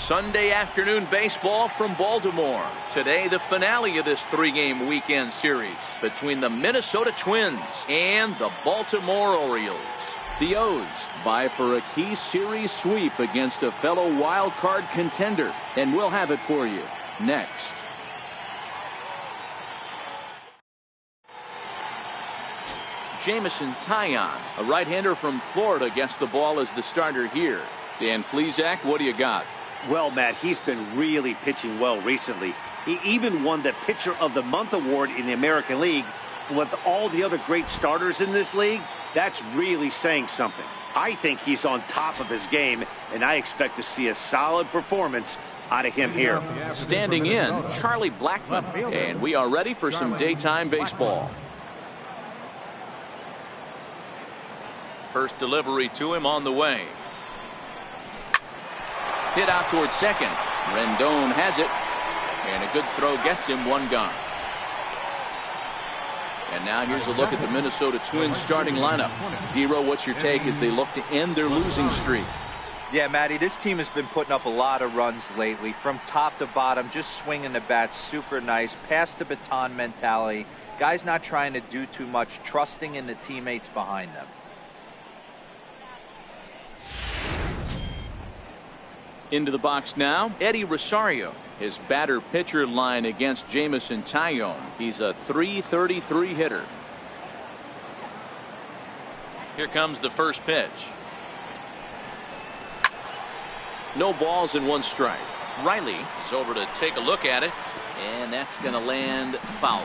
Sunday afternoon baseball from Baltimore. Today, the finale of this three-game weekend series between the Minnesota Twins and the Baltimore Orioles. The O's vie for a key series sweep against a fellow wild card contender, and we'll have it for you next. Jameson Taillon, a right-hander from Florida, gets the ball as the starter here. Dan Plesac, what do you got? Well, Matt, he's been really pitching well recently. He even won the Pitcher of the Month award in the American League. With all the other great starters in this league, that's really saying something. I think he's on top of his game, and I expect to see a solid performance out of him here. Standing in, Charlie Blackmon, and we are ready for some daytime baseball. First delivery to him on the way. Hit out towards second. Rendon has it, and a good throw gets him one gone. And now here's a look at the Minnesota Twins starting lineup. Dero, what's your take as they look to end their losing streak? Yeah, Matty, this team has been putting up a lot of runs lately from top to bottom, just swinging the bat super nice, pass the baton mentality. Guys not trying to do too much, trusting in the teammates behind them. Into the box now, Eddie Rosario. His batter-pitcher line against Jameson Taillon. He's a .333 hitter. Here comes the first pitch. No balls and one strike. Riley is over to take a look at it, and that's going to land foul.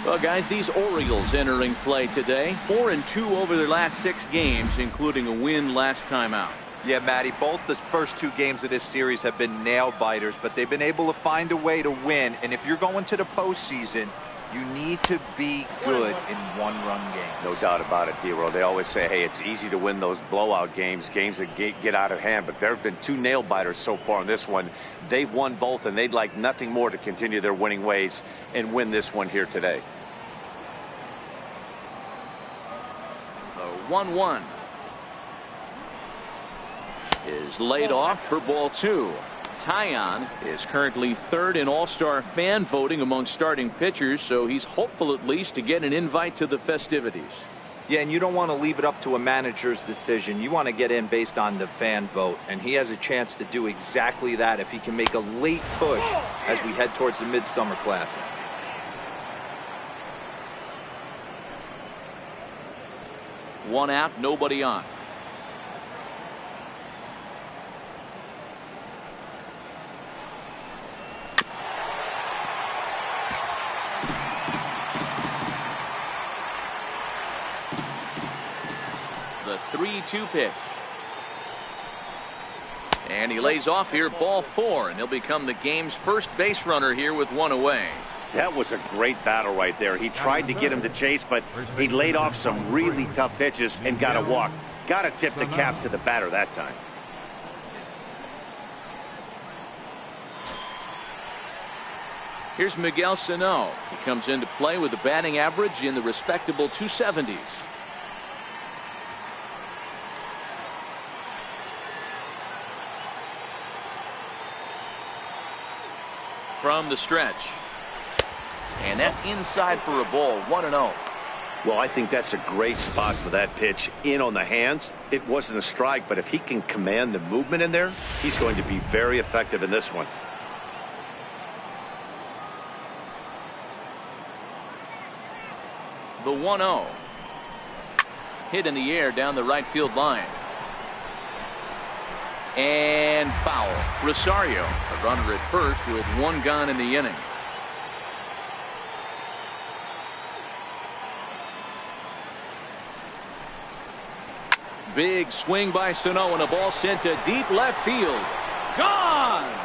Well, guys, these Orioles entering play today. 4-2 over their last 6 games, including a win last time out. Yeah, Matty, both the first 2 games of this series have been nail-biters, but they've been able to find a way to win. And if you're going to the postseason, you need to be good in one-run games. No doubt about it, Dero. They always say, hey, it's easy to win those blowout games, games that get out of hand. But there have been 2 nail-biters so far in this one. They've won both, and they'd like nothing more to continue their winning ways and win this one here today. The 1-1. Is laid off for ball 2. Taillon is currently 3rd in All-Star fan voting among starting pitchers, so he's hopeful at least to get an invite to the festivities. Yeah, and you don't want to leave it up to a manager's decision. You want to get in based on the fan vote, and he has a chance to do exactly that if he can make a late push as we head towards the Midsummer Classic. One out, nobody on. The 3-2 pitch. And he lays off here, ball 4, and he'll become the game's first base runner here with 1 away. That was a great battle right there. He tried to get him to chase, but he laid off some really tough pitches and got a walk. Got to tip the cap to the batter that time. Here's Miguel Sano. He comes into play with a batting average in the respectable 270s. From the stretch. And that's inside for a ball, 1-0. Well, I think that's a great spot for that pitch in on the hands. It wasn't a strike, but if he can command the movement in there, he's going to be very effective in this one. The 1-0. Hit in the air down the right field line. And foul. Rosario, a runner at first with 1 gone in the inning. Big swing by Sano and a ball sent to deep left field. Gone!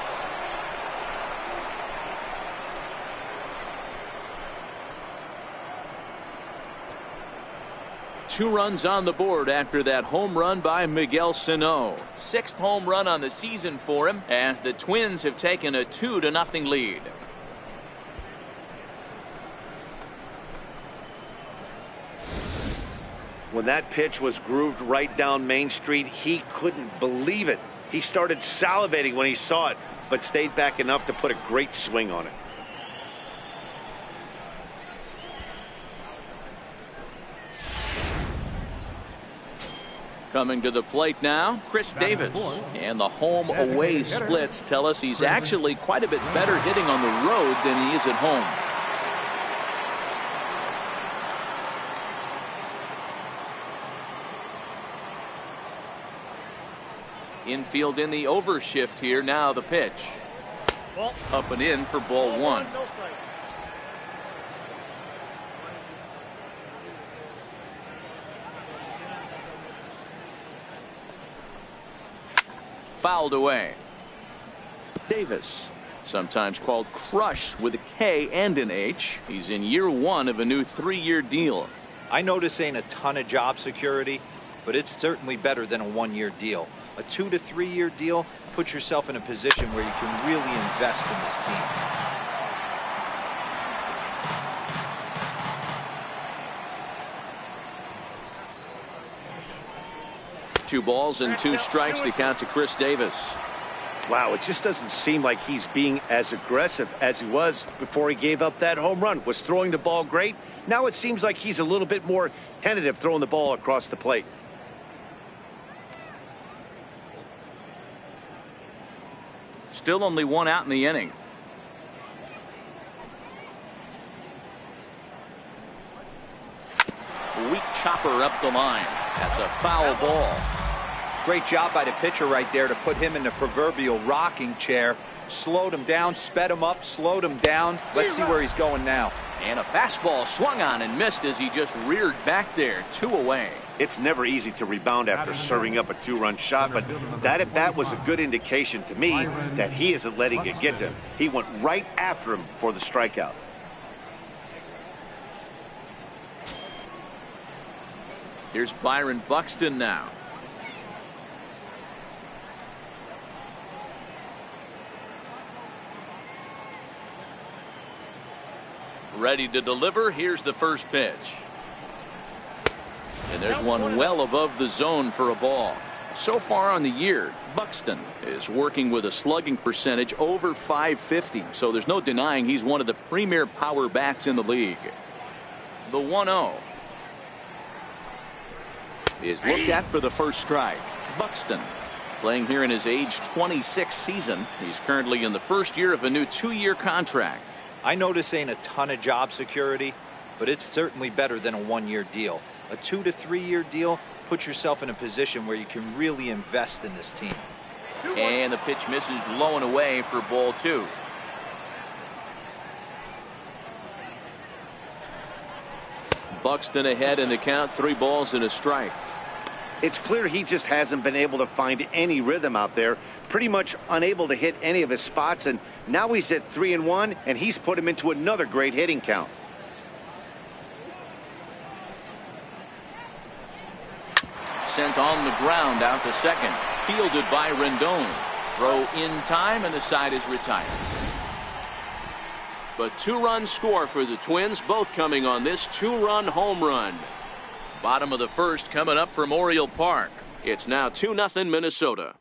Two runs on the board after that home run by Miguel Sano. 6th home run on the season for him as the Twins have taken a 2-0 lead. When that pitch was grooved right down Main Street, he couldn't believe it. He started salivating when he saw it. but stayed back enough to put a great swing on it. Coming to the plate now, Chris Davis. And the home-away splits tell us he's actually quite a bit better hitting on the road than he is at home. Infield in the overshift here. Now the pitch. Up and in for ball one. Fouled away. Davis, sometimes called Crush with a K and an H. He's in year one of a new 3-year deal. I know this ain't a ton of job security, but it's certainly better than a 1-year deal. A 2 to 3 year deal puts yourself in a position where you can really invest in this team. Two balls and 2 strikes to count to Chris Davis. Wow, it just doesn't seem like he's being as aggressive as he was before he gave up that home run. Was throwing the ball great. Now it seems like he's a little bit more tentative throwing the ball across the plate. Still only 1 out in the inning. Weak chopper up the line. That's a foul ball. Great job by the pitcher right there to put him in the proverbial rocking chair. Slowed him down, sped him up, slowed him down. Let's see where he's going now. And a fastball swung on and missed as he just reared back there. 2 away. It's never easy to rebound after serving up a 2-run shot, but that at bat was a good indication to me that he isn't letting it get to him. He went right after him for the strikeout. Here's Byron Buxton now. Ready to deliver. Here's the first pitch. And there's one well above the zone for a ball. So far on the year, Buxton is working with a slugging percentage over .550. So there's no denying he's one of the premier power bats in the league. The 1-0 is looked at for the first strike. Buxton playing here in his age 26 season. He's currently in the first year of a new 2-year contract. I know this ain't a ton of job security, but it's certainly better than a 1-year deal. A 2 to 3 year deal puts yourself in a position where you can really invest in this team. And the pitch misses low and away for ball 2. Buxton ahead in the count, 3 balls and a strike. It's clear he just hasn't been able to find any rhythm out there. Pretty much unable to hit any of his spots, and now he's at 3-1, and he's put him into another great hitting count. Sent on the ground out to second. Fielded by Rendon. Throw in time, and the side is retired. But 2-run score for the Twins, both coming on this 2-run home run. Bottom of the first coming up from Oriole Park. It's now 2-0 Minnesota.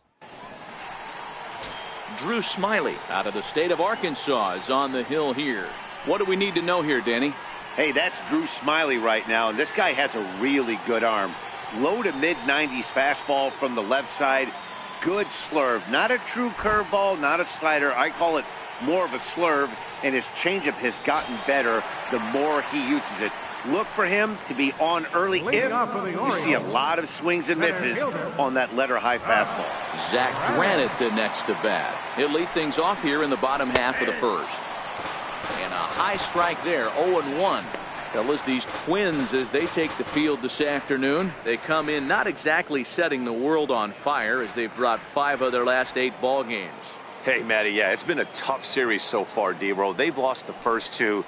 Drew Smyly out of the state of Arkansas is on the hill here. What do we need to know here, Danny? Hey, that's Drew Smyly right now, and this guy has a really good arm. Low to mid-90s fastball from the left side. Good slurve. Not a true curveball, not a slider. I call it more of a slurve, and his changeup has gotten better the more he uses it. Look for him to be on early if you see a lot of swings and misses on that letter-high fastball. Zach Granite the next to bat. He'll lead things off here in the bottom half of the first. And a high strike there, 0-1. Fellas, these Twins, as they take the field this afternoon, they come in not exactly setting the world on fire as they've dropped 5 of their last 8 ball games. Hey, Matty, yeah, it's been a tough series so far, D-Roll. They've lost the first 2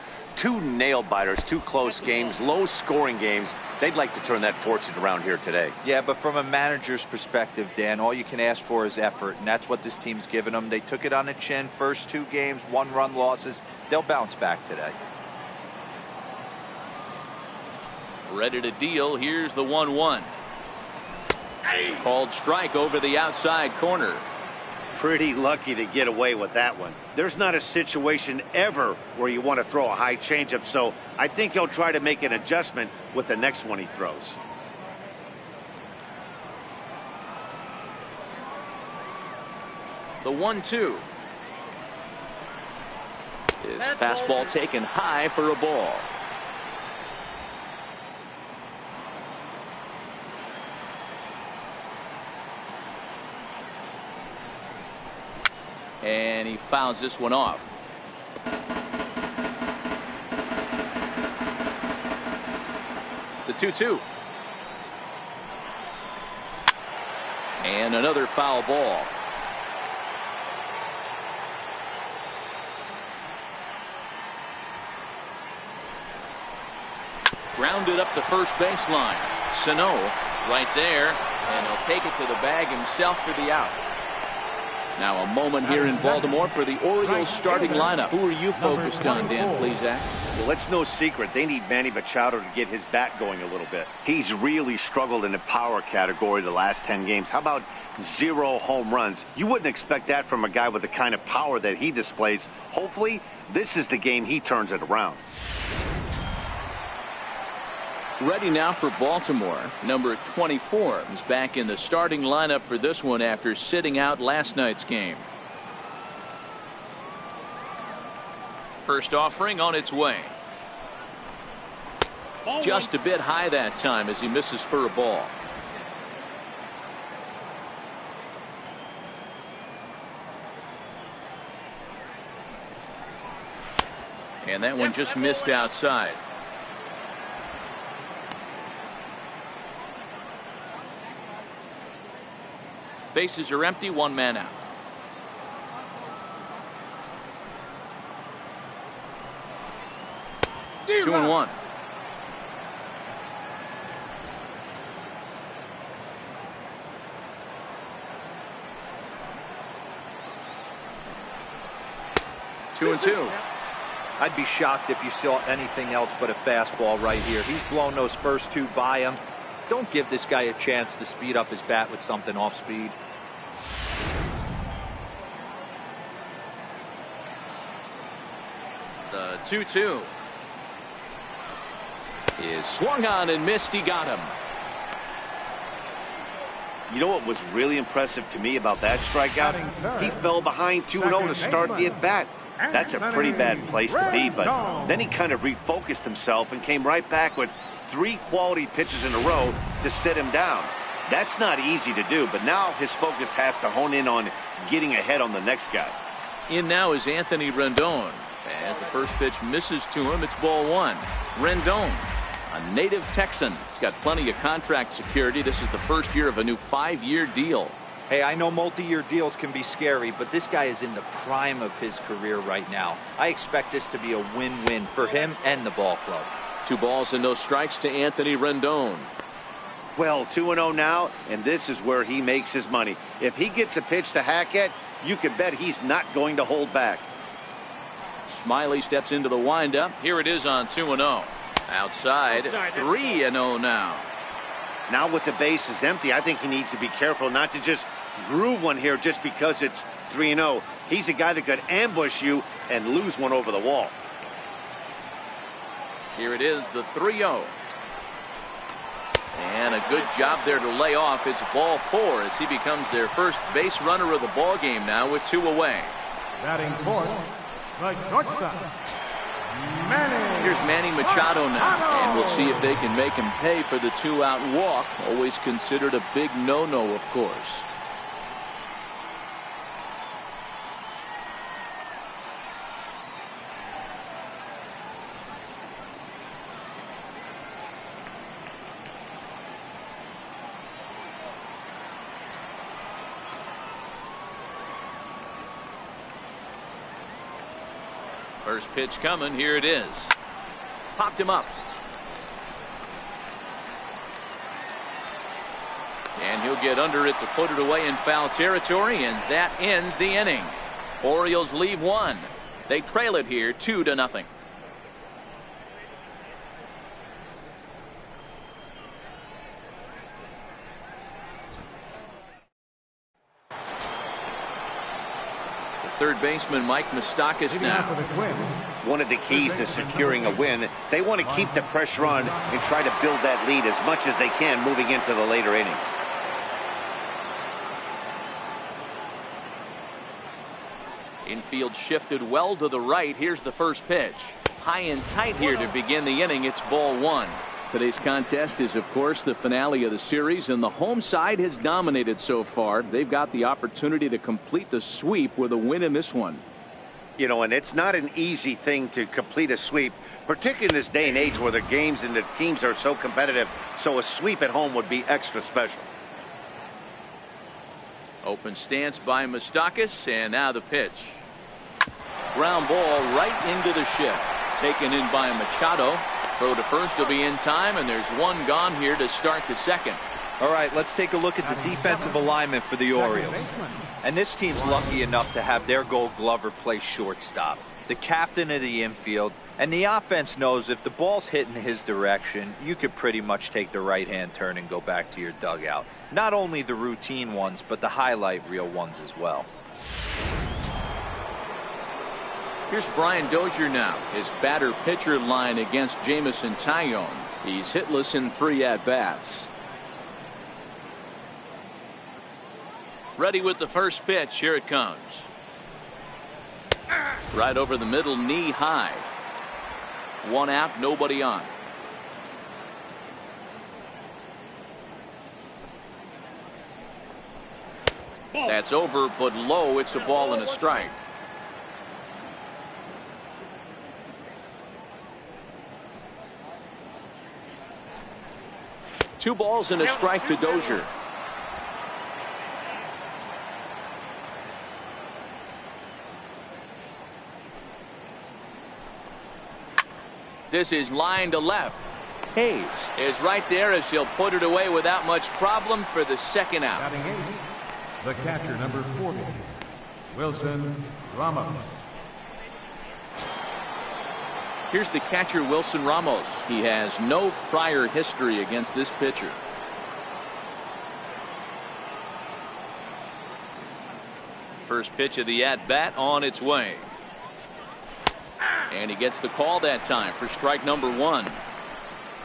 nail-biters, 2 close games, low-scoring games. They'd like to turn that fortune around here today. Yeah, but from a manager's perspective, Dan, all you can ask for is effort, and that's what this team's given them. They took it on the chin, first 2 games, 1-run losses. They'll bounce back today. Ready to deal. Here's the 1-1. Called strike over the outside corner. pretty lucky to get away with that one. There's not a situation ever where you want to throw a high changeup, so I think he'll try to make an adjustment with the next one he throws. The 1-2. His fastball taken high for a ball. And he fouls this one off. The 2-2. And another foul ball. Grounded up the first baseline. Sano right there, and he'll take it to the bag himself for the out. Now a moment here in Baltimore for the Orioles starting lineup. Who are you focused on, Dan, please, Zach? Well, it's no secret. They need Manny Machado to get his bat going a little bit. He's really struggled in the power category the last 10 games. How about 0 home runs? You wouldn't expect that from a guy with the kind of power that he displays. Hopefully, this is the game he turns it around. Ready now for Baltimore. Number 24 is back in the starting lineup for this one after sitting out last night's game. First offering on its way. Just a bit high that time as he misses for a ball. And that one just missed outside. Bases are empty, 1 man out. Steve 2-1. Two and two. I'd be shocked if you saw anything else but a fastball right here. He's blown those first 2 by him. Don't give this guy a chance to speed up his bat with something off speed. The 2-2 is swung on and missed. He got him. You know what was really impressive to me about that strikeout? He fell behind 2-0 to start the at-bat. That's a pretty bad place to be, but then he kind of refocused himself and came right back with 3 quality pitches in a row to sit him down. That's not easy to do, but now his focus has to hone in on getting ahead on the next guy. In now is Anthony Rendon. As the first pitch misses to him, it's ball 1. Rendon, a native Texan. He's got plenty of contract security. This is the first year of a new 5-year deal. Hey, I know multi-year deals can be scary, but this guy is in the prime of his career right now. I expect this to be a win-win for him and the ball club. 2 balls and no strikes to Anthony Rendon. Well, 2-0 now, and this is where he makes his money. If he gets a pitch to hack at, you can bet he's not going to hold back. Smiley steps into the windup. Here it is on 2-0. Outside 3-0 now. Now with the bases empty, I think he needs to be careful not to just groove one here just because it's 3-0. He's a guy that could ambush you and lose one over the wall. Here it is, the 3-0. And a good job there to lay off. It's ball 4 as he becomes their first base runner of the ball game now with 2 away. Batting fourth, the shortstop, Manny. Here's Manny Machado now, and we'll see if they can make him pay for the 2-out walk. Always considered a big no-no, of course. First pitch coming. Here it is. Popped him up. And he'll get under it to put it away in foul territory, and that ends the inning. Orioles leave 1. They trail it here 2-0. third baseman Mike Moustakas now. One of the keys to securing a win, they want to keep the pressure on and try to build that lead as much as they can moving into the later innings. Infield shifted well to the right. Here's the first pitch. High and tight here to begin the inning. It's ball one. Today's contest is, of course, the finale of the series, and the home side has dominated so far. They've got the opportunity to complete the sweep with a win in this one. You know, and it's not an easy thing to complete a sweep, particularly in this day and age where the games and the teams are so competitive. So a sweep at home would be extra special. Open stance by Moustakas, and now the pitch. Ground ball right into the shift. Taken in by Machado. Throw to first will be in time, and there's one gone here to start the second. All right, let's take a look at the defensive alignment for the Orioles. And this team's lucky enough to have their Gold Glover play shortstop, the captain of the infield, and the offense knows if the ball's hitting his direction, you could pretty much take the right-hand turn and go back to your dugout. Not only the routine ones, but the highlight reel ones as well. Here's Brian Dozier now. His batter-pitcher line against Jamison Tyone. He's hitless in 3 at-bats. Ready with the first pitch. Here it comes. Right over the middle, knee high. 1 out, nobody on. That's over, but low. It's a ball and a strike. Two balls and a strike to Dozier. This is line to left. Hayes is right there as he'll put it away without much problem for the second out. Batting 8, the catcher, number 40, Wilson Ramos. Here's the catcher, Wilson Ramos. He has no prior history against this pitcher. First pitch of the at-bat on its way. And he gets the call that time for strike number 1.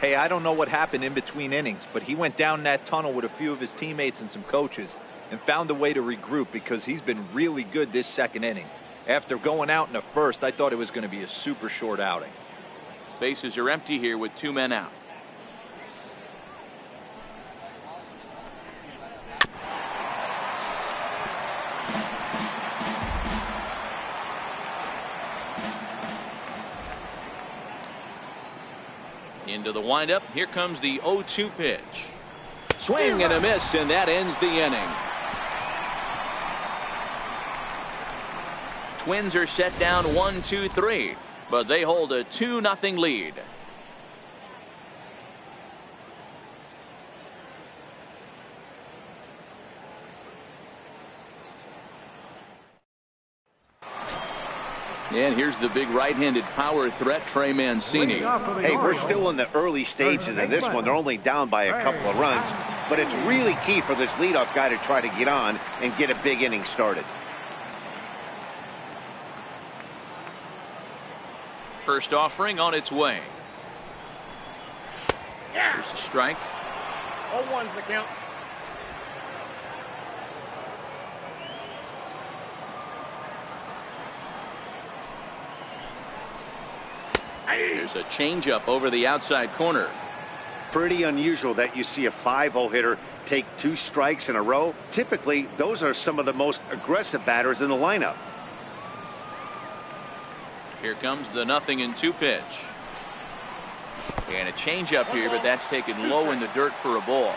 Hey, I don't know what happened in between innings, but he went down that tunnel with a few of his teammates and some coaches and found a way to regroup because he's been really good this second inning. After going out in the first, I thought it was going to be a super short outing. Bases are empty here with 2 men out. Into the windup. Here comes the 0-2 pitch. Swing and a miss, and that ends the inning. Twins are set down 1-2-3, but they hold a 2-0 lead. And here's the big right-handed power threat, Trey Mancini. Hey, we're still in the early stages of this one. They're only down by a couple of runs, but it's really key for this leadoff guy to try to get on and get a big inning started. First offering on its way. Here's a strike. 0-1's the count. There's a changeup over the outside corner. Pretty unusual that you see a 5-0 hitter take 2 strikes in a row. Typically, those are some of the most aggressive batters in the lineup. Here comes the 0-2 pitch. And a changeup here, but that's taken low in the dirt for a ball.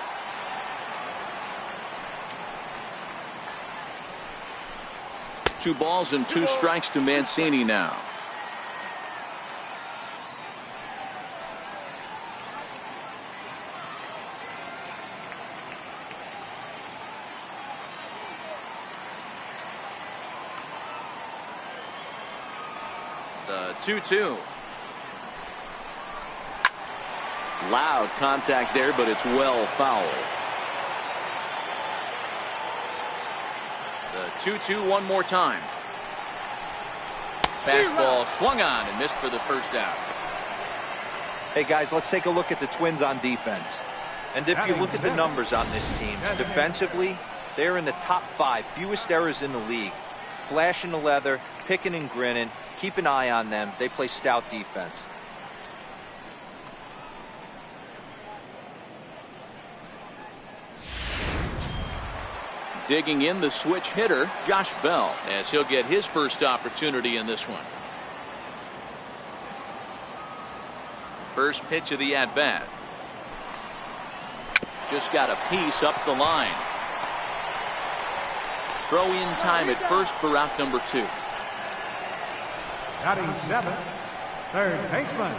Two balls and 2 strikes to Mancini now. The 2-2. Loud contact there, but it's well foul. The 2-2 one more time. Fastball swung on and missed for the first out. Hey guys, let's take a look at the Twins on defense. And if you look at the numbers on this team, defensively, they're in the top 5, fewest errors in the league. Flashing the leather, picking and grinning, keep an eye on them. They play stout defense. Digging in the switch hitter, Josh Bell, as he'll get his first opportunity in this one. First pitch of the at-bat. Just got a piece up the line. Throw in time at first for out number 2. Batting 7th, third baseman,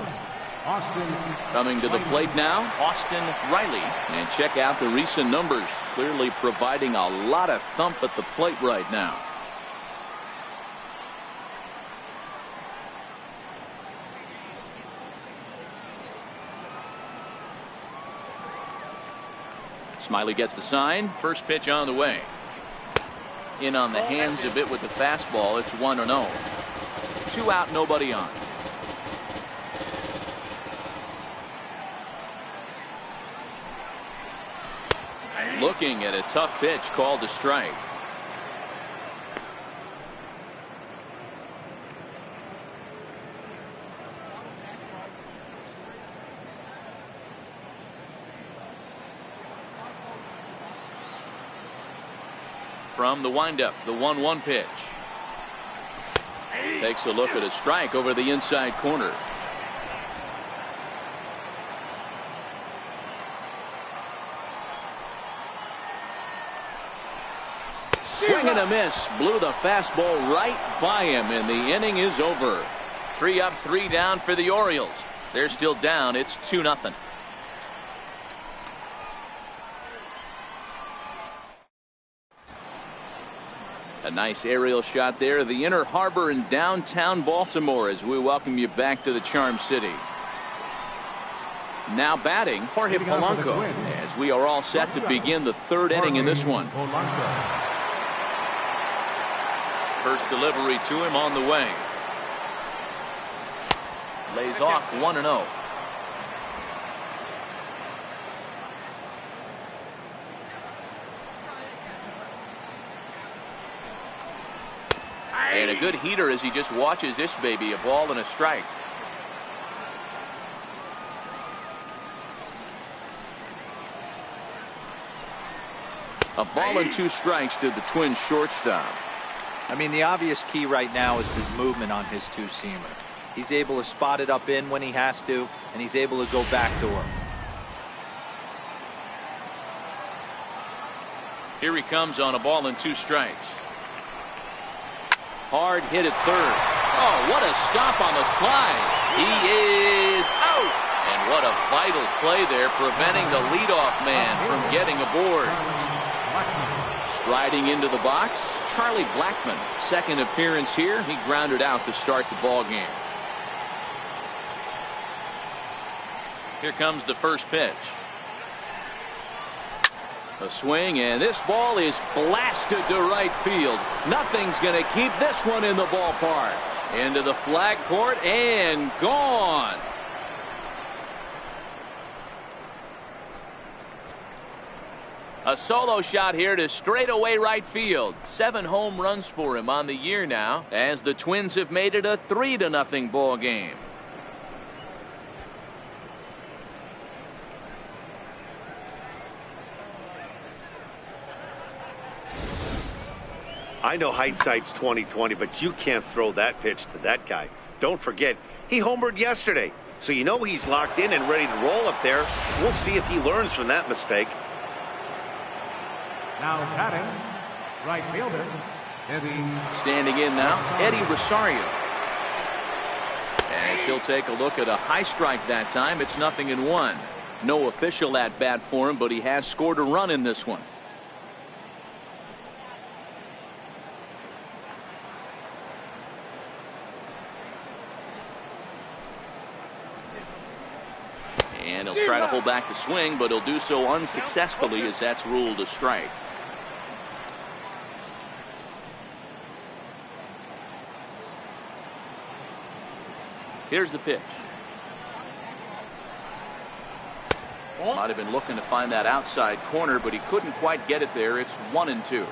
Austin. Coming to the plate now, Austin Riley. And check out the recent numbers. Clearly providing a lot of thump at the plate right now. Smiley gets the sign. First pitch on the way. In on the hands a bit with the fastball. It's 1-0. 2 out, nobody on. Looking at a tough pitch called a strike. From the windup, the 1-1 pitch. Takes a look at a strike over the inside corner. Swing and a miss. Blew the fastball right by him, and the inning is over. 3 up, 3 down for the Orioles. They're still down. It's 2-0. A nice aerial shot there. The Inner Harbor in downtown Baltimore as we welcome you back to the Charm City. Now batting, Jorge Polanco, as we are all set to begin the 3rd inning in this one. First delivery to him on the way. Lays off 1-0. And a good heater as he just watches this baby, a ball and a strike. A ball and 2 strikes to the Twins shortstop. I mean, the obvious key right now is his movement on his 2-seamer. He's able to spot it up in when he has to, and he's able to go back to him. Here he comes on a ball and 2 strikes. Hard hit at third. Oh, what a stop on the slide. He is out. And what a vital play there, preventing the leadoff man from getting aboard. Striding into the box, Charlie Blackmon. Second appearance here. He grounded out to start the ball game. Here comes the first pitch. A swing, and this ball is blasted to right field. Nothing's going to keep this one in the ballpark. Into the flag court and gone. A solo shot here to straightaway right field. 7 home runs for him on the year now, as the Twins have made it a 3-0 ball game. I know hindsight's 20/20, but you can't throw that pitch to that guy. Don't forget, he homered yesterday, so you know he's locked in and ready to roll up there. We'll see if he learns from that mistake. Now batting, right fielder, Eddie. Standing in now, Eddie Rosario. As he'll take a look at a high strike that time. It's 0-1. No official at bat for him, but he has scored a run in this one. And he'll try to hold back the swing, but he'll do so unsuccessfully as that's ruled a strike. Here's the pitch. Might have been looking to find that outside corner, but he couldn't quite get it there. It's 1-2.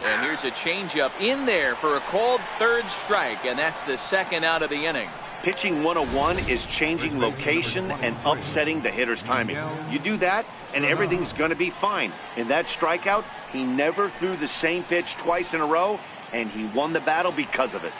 And here's a changeup in there for a called third strike, and that's the second out of the inning. Pitching 101 is changing location and upsetting the hitter's timing. You do that, and everything's going to be fine. In that strikeout, he never threw the same pitch twice in a row, and he won the battle because of it.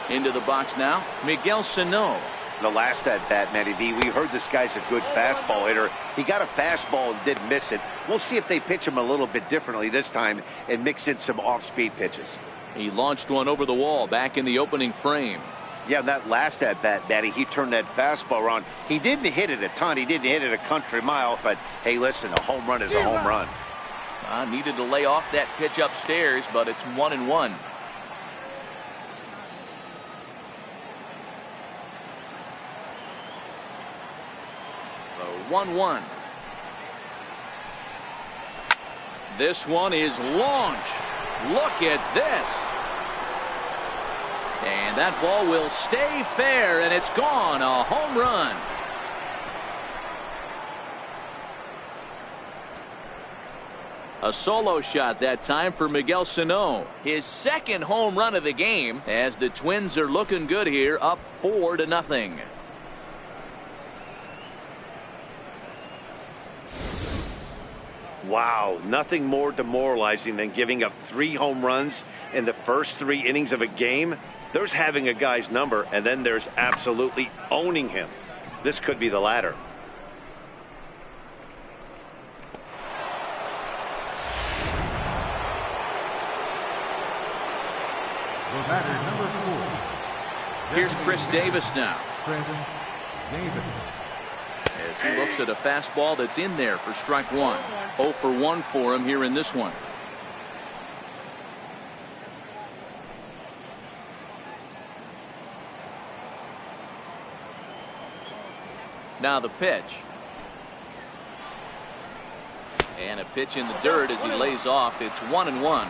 Into the box now, Miguel Sano. The last at bat, Matty V, we heard this guy's a good fastball hitter. He got a fastball and didn't miss it. We'll see if they pitch him a little bit differently this time and mix in some off-speed pitches. He launched one over the wall back in the opening frame. Yeah, that last at bat, Matty, he turned that fastball around. He didn't hit it a ton. He didn't hit it a country mile, but hey, listen, a home run is a home run. Needed to lay off that pitch upstairs, but it's 1-1. The 1-1. This one is launched. Look at this. And that ball will stay fair, and it's gone. A home run. A solo shot that time for Miguel Sano. His second home run of the game, as the Twins are looking good here, up 4-0. Wow, nothing more demoralizing than giving up 3 home runs in the first 3 innings of a game. There's having a guy's number, and then there's absolutely owning him. This could be the latter. The batter, number 4. Here's Chris Davis now. Davis. As he looks at a fastball that's in there for strike 1. 0 for 1 for him here in this one. Now the pitch. And a pitch in the dirt as he lays off. It's 1-1.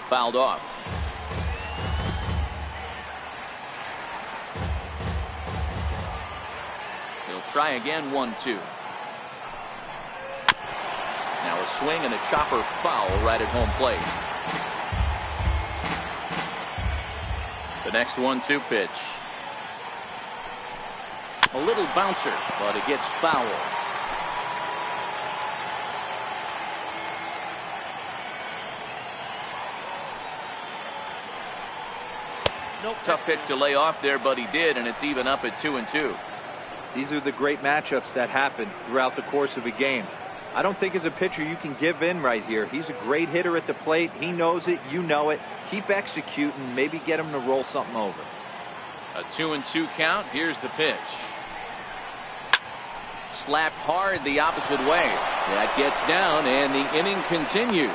Fouled off. He'll try again. 1-2. Now a swing and a chopper foul right at home plate. The next 1-2 pitch. A little bouncer, but it gets foul. Tough pitch to lay off there, but he did, and it's even up at 2-2. These are the great matchups that happen throughout the course of a game. I don't think as a pitcher you can give in right here. He's a great hitter at the plate. He knows it. You know it. Keep executing. Maybe get him to roll something over. A 2-2 count. Here's the pitch. Slapped hard the opposite way. That gets down, and the inning continues.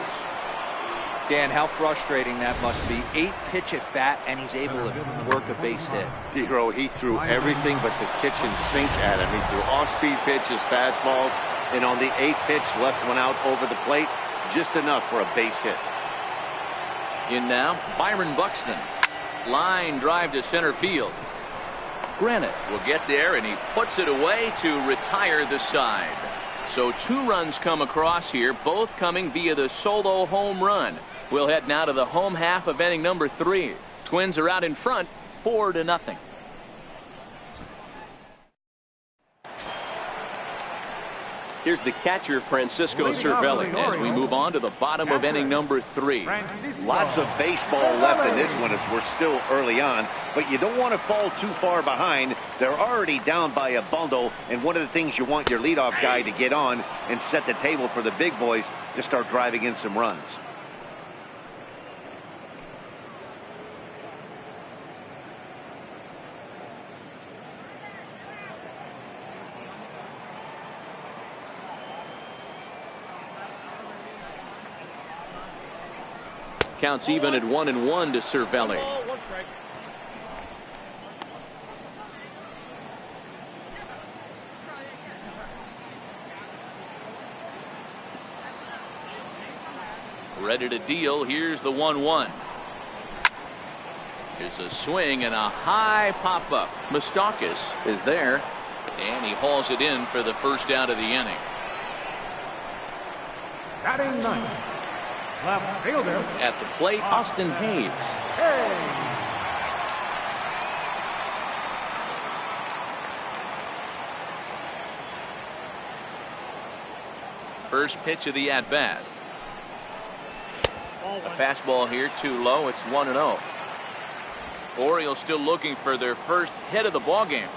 Dan, how frustrating that must be. 8-pitch at bat, and he's able to work a base hit. D-Row, he threw everything but the kitchen sink at him. He threw off-speed pitches, fastballs, and on the 8th pitch, left one out over the plate, just enough for a base hit. In now, Byron Buxton. Line drive to center field. Granite will get there, and he puts it away to retire the side. So 2 runs come across here, both coming via the solo home run. We'll head now to the home half of inning number 3. Twins are out in front, 4-0. Here's the catcher, Francisco Cervelli, as we move on to the bottom of inning number 3. Lots of baseball left in this one as we're still early on, but you don't want to fall too far behind. They're already down by a bundle, and one of the things you want your leadoff guy to get on and set the table for the big boys to start driving in some runs. Counts even at 1-1 to Cervelli. Ball, one strike. Ready to deal. Here's the 1-1. Here's a swing and a high pop-up. Moustakas is there, and he hauls it in for the first out of the inning. Batting ninth, left fielder. At the plate, Austin Hayes. First pitch of the at-bat. A fastball here, too low. It's 1-0. Orioles still looking for their first hit of the ball game.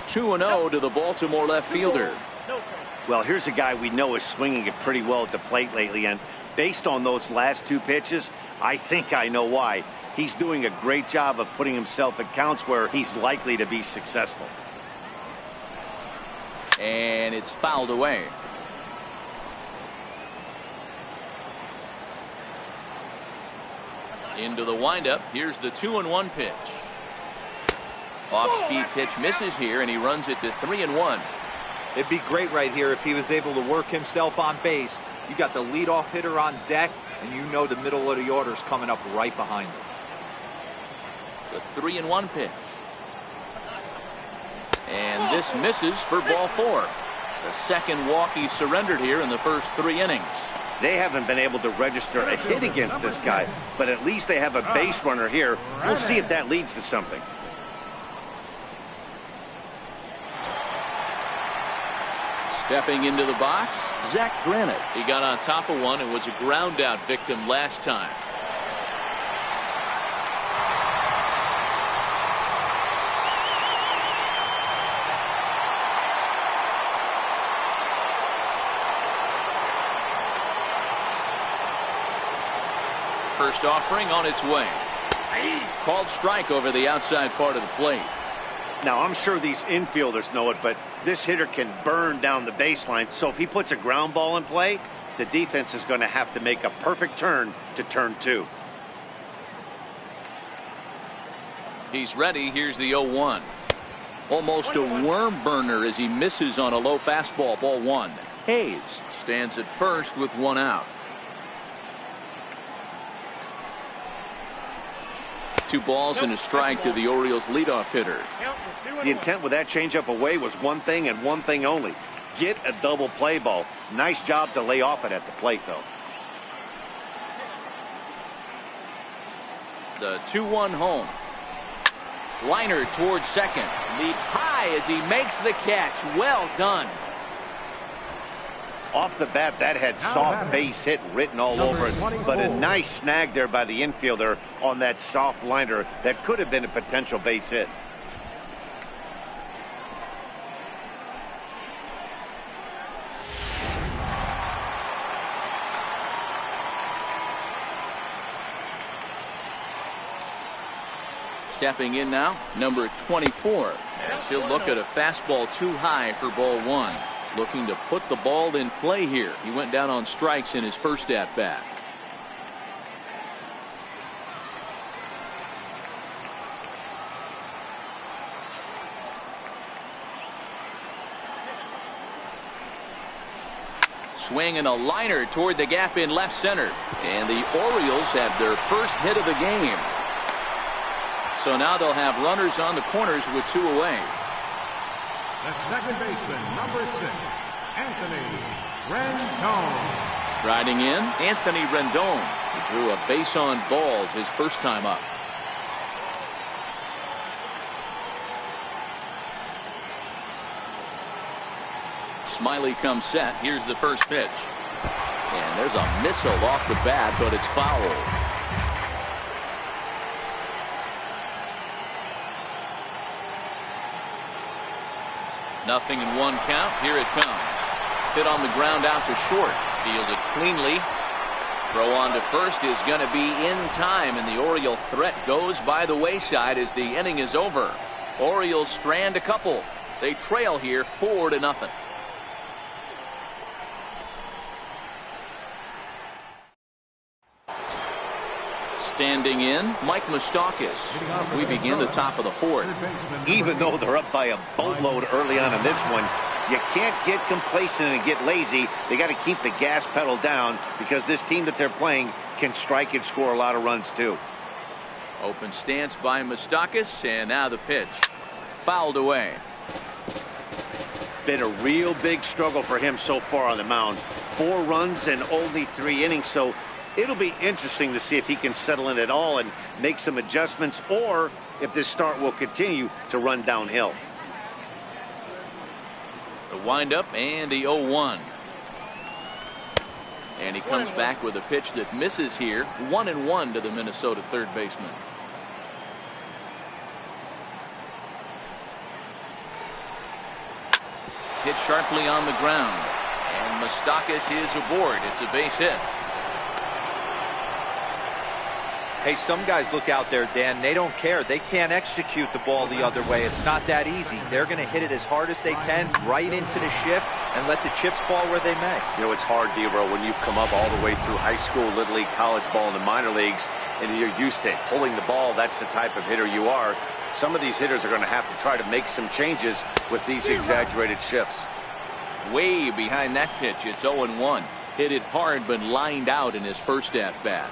2-0 to the Baltimore left fielder. Well, here's a guy we know is swinging it pretty well at the plate lately, and based on those last two pitches, I think I know why. He's doing a great job of putting himself at counts where he's likely to be successful. And it's fouled away. Into the windup. Here's the 2-1 pitch. Off-speed pitch misses here, and he runs it to 3-1. It'd be great right here if he was able to work himself on base. You got the leadoff hitter on deck, and you know the middle of the order's coming up right behind him. The 3-1 pitch. And this misses for ball 4. The second walk he surrendered here in the first 3 innings. They haven't been able to register a hit against this guy, but at least they have a base runner here. We'll see if that leads to something. Stepping into the box, Zach Granite. He got on top of one and was a ground out victim last time. First offering on its way. Called strike over the outside part of the plate. Now, I'm sure these infielders know it, but this hitter can burn down the baseline. So if he puts a ground ball in play, the defense is going to have to make a perfect turn to turn 2. He's ready. Here's the 0-1. Almost a worm burner as he misses on a low fastball. Ball 1. Hayes stands at first with 1 out. 2 balls and a strike to the Orioles leadoff hitter. The intent with that changeup away was one thing and one thing only. Get a double play ball. Nice job to lay off it at the plate, though. The 2-1 home. Liner towards second. Leaps high as he makes the catch. Well done. Off the bat, that had soft base hit written all over it, but a nice snag there by the infielder on that soft liner that could have been a potential base hit. Stepping in now, number 24. As he'll look at a fastball too high for ball 1. Looking to put the ball in play here. He went down on strikes in his first at-bat. Swing and a liner toward the gap in left center. And the Orioles have their first hit of the game. So now they'll have runners on the corners with 2 away. The second baseman, number 6, Anthony Rendon. Striding in, Anthony Rendon. He drew a base on balls his first time up. Smiley comes set. Here's the first pitch. And there's a missile off the bat, but it's foul. Nothing in 1 count. Here it comes. Hit on the ground out to short. Fielded cleanly. Throw on to first is going to be in time, and the Oriole threat goes by the wayside as the inning is over. Orioles strand a couple. They trail here 4-0. Standing in, Mike Moustakas. We begin the top of the fourth. Even though they're up by a boatload early on in this one, you can't get complacent and get lazy. They got to keep the gas pedal down because this team that they're playing can strike and score a lot of runs too. Open stance by Moustakas, and now the pitch. Fouled away. Been a real big struggle for him so far on the mound. 4 runs and only 3 innings, so it'll be interesting to see if he can settle in at all and make some adjustments, or if this start will continue to run downhill. The windup and the 0-1. And he comes back with a pitch that misses here. 1-1 to the Minnesota third baseman. Hit sharply on the ground. And Moustakas is aboard. It's a base hit. Hey, some guys look out there, Dan, they don't care. They can't execute the ball the other way. It's not that easy. They're going to hit it as hard as they can right into the shift and let the chips fall where they may. You know, it's hard, Debro, when you've come up all the way through high school, little league, college ball, and the minor leagues, and you're used to pulling the ball. That's the type of hitter you are. Some of these hitters are going to have to try to make some changes with these exaggerated shifts. Way behind that pitch. It's 0-1. Hit it hard, but lined out in his first at bat.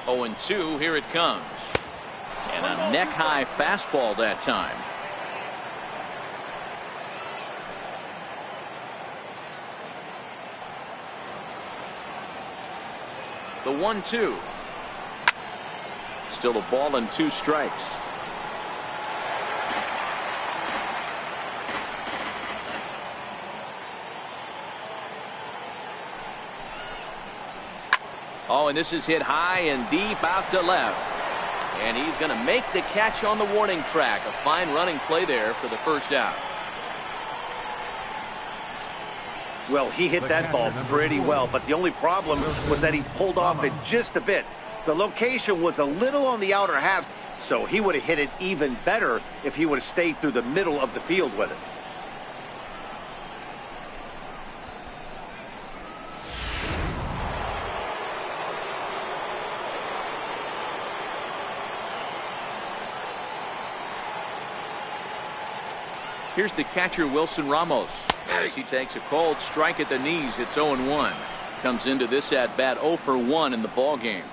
Oh, 0-2. Here it comes. And a neck-high fastball that time. The 1-2. Still a ball and 2 strikes. Oh, and this is hit high and deep out to left. And he's going to make the catch on the warning track. A fine running play there for the first out. Well, he hit that ball pretty well, but the only problem was that he pulled off it just a bit. The location was a little on the outer half, so he would have hit it even better if he would have stayed through the middle of the field with it. Here's the catcher, Wilson Ramos, as he takes a cold strike at the knees. It's 0-1. Comes into this at bat 0 for 1 in the ball game.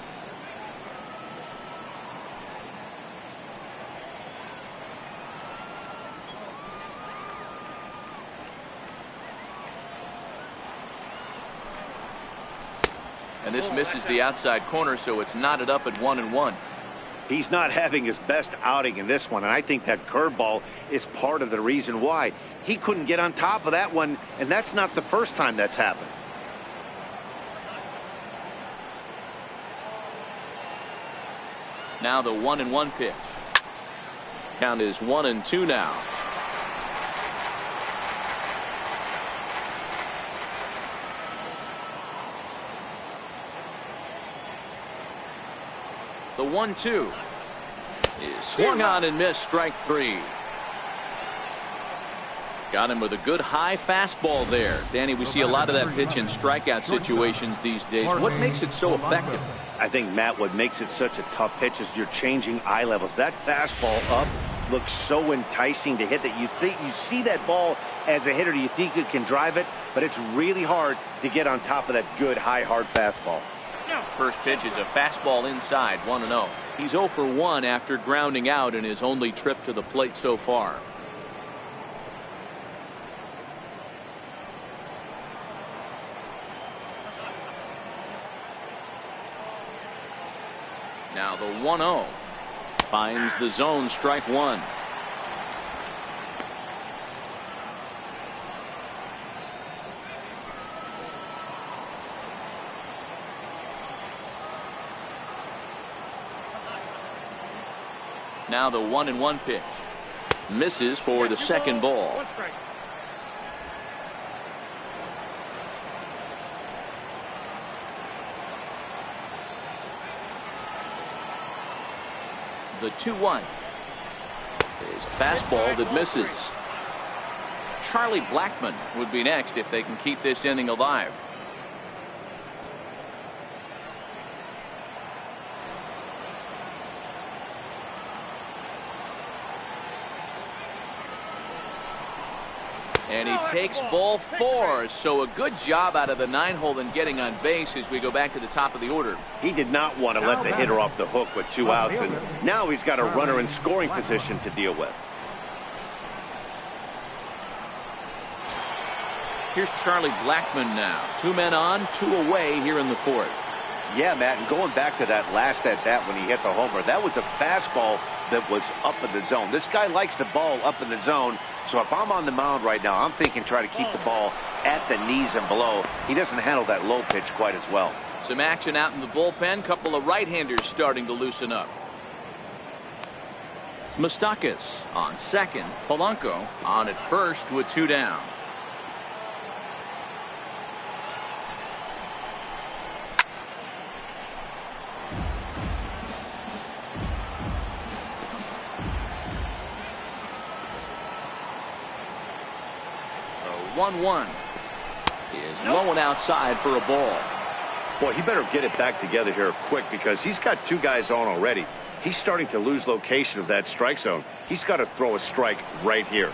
And this misses the outside corner, so it's knotted up at 1-1. He's not having his best outing in this one, and I think that curveball is part of the reason why. He couldn't get on top of that one, and that's not the first time that's happened. Now the 1-1 pitch. Count is 1-2 now. The 1-2 is swung on and missed. Strike 3. Got him with a good high fastball there. Danny, we see a lot of that pitch in strikeout situations these days. What makes it so effective? I think, Matt, what makes it such a tough pitch is you're changing eye levels. That fastball up looks so enticing to hit that you think you see that ball as a hitter. You think you can drive it, but it's really hard to get on top of that good high hard fastball. First pitch is a fastball inside, 1-0. He's 0 for 1 after grounding out in his only trip to the plate so far. Now the 1-0 finds the zone, strike 1. Now the 1-1 pitch. Misses for the second ball. The 2-1 is a fastball that misses. Charlie Blackmon would be next if they can keep this inning alive. And he takes ball 4. So a good job out of the 9-hole in getting on base as we go back to the top of the order. He did not want to let the hitter off the hook with 2 outs, and now he's got a runner in scoring position to deal with. Here's Charlie Blackmon now. 2 men on, 2 away here in the 4th. Yeah, Matt, and going back to that last at-bat when he hit the homer, that was a fastball that was up in the zone. This guy likes the ball up in the zone, so if I'm on the mound right now, I'm thinking try to keep the ball at the knees and below. He doesn't handle that low pitch quite as well. Some action out in the bullpen. Couple of right-handers starting to loosen up. Moustakas on second. Polanco on at first with 2 down. The 1-1 is low and outside for a ball. Boy, he better get it back together here quick because he's got 2 guys on already. He's starting to lose location of that strike zone. He's got to throw a strike right here.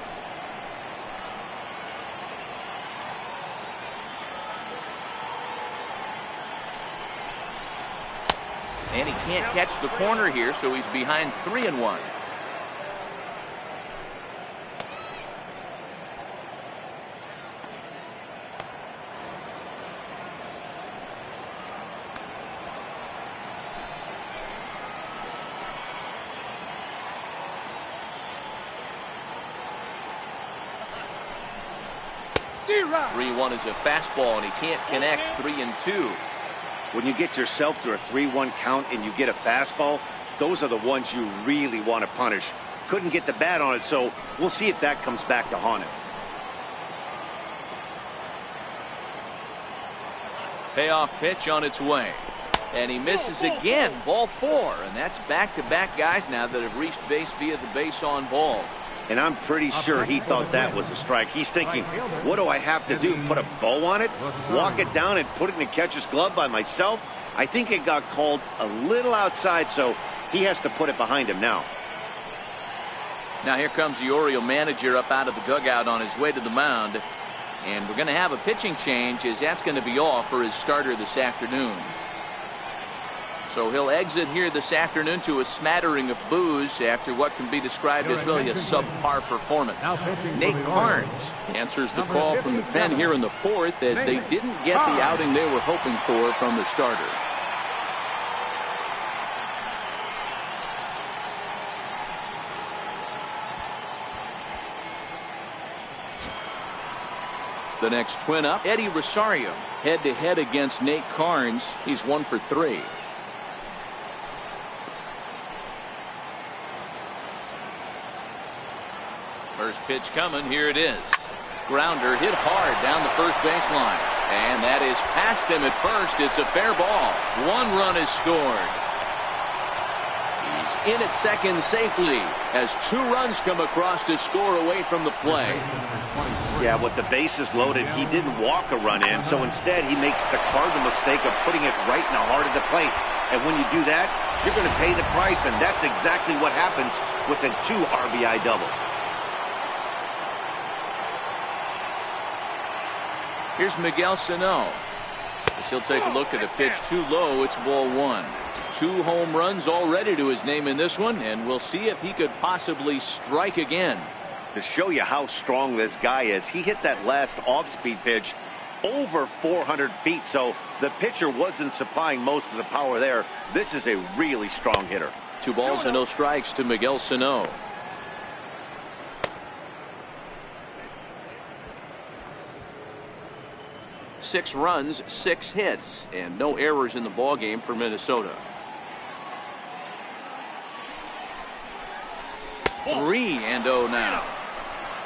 And he can't catch the corner here, so he's behind 3-1. D-Rod. 3-1 is a fastball, and he can't connect. 3-2. When you get yourself to a 3-1 count and you get a fastball, those are the ones you really want to punish. Couldn't get the bat on it, so we'll see if that comes back to haunt him. Payoff pitch on its way. And he misses again. Ball 4. And that's back-to-back guys now that have reached base via the base on balls. And I'm pretty sure he thought that was a strike. He's thinking, what do I have to do? Put a bow on it? Walk it down and put it in the catcher's glove by myself? I think it got called a little outside, so he has to put it behind him now. Now here comes the Oriole manager up out of the dugout on his way to the mound. And we're going to have a pitching change, as that's going to be all for his starter this afternoon. So he'll exit here this afternoon to a smattering of boos after what can be described as really a subpar performance. Nate Carnes answers the call from the pen here in the 4th, as they didn't get the outing they were hoping for from the starter. The next twin up, Eddie Rosario, head-to-head against Nate Carnes. He's 1 for 3. First pitch coming. Here it is. Grounder hit hard down the first baseline. And that is past him at first. It's a fair ball. 1 run is scored. He's in at second safely as 2 runs come across to score away from the play. Yeah, with the bases loaded, he didn't walk a run in, so instead he makes the cardinal mistake of putting it right in the heart of the plate. And when you do that, you're going to pay the price, and that's exactly what happens with a 2 RBI double. Here's Miguel Sano. As he'll take a look at a pitch too low. It's ball 1. 2 home runs already to his name in this one, and we'll see if he could possibly strike again. To show you how strong this guy is, he hit that last off-speed pitch over 400 feet, so the pitcher wasn't supplying most of the power there. This is a really strong hitter. 2 balls and no strikes to Miguel Sano. Six runs, 6 hits, and no errors in the ballgame for Minnesota. 3-0 now.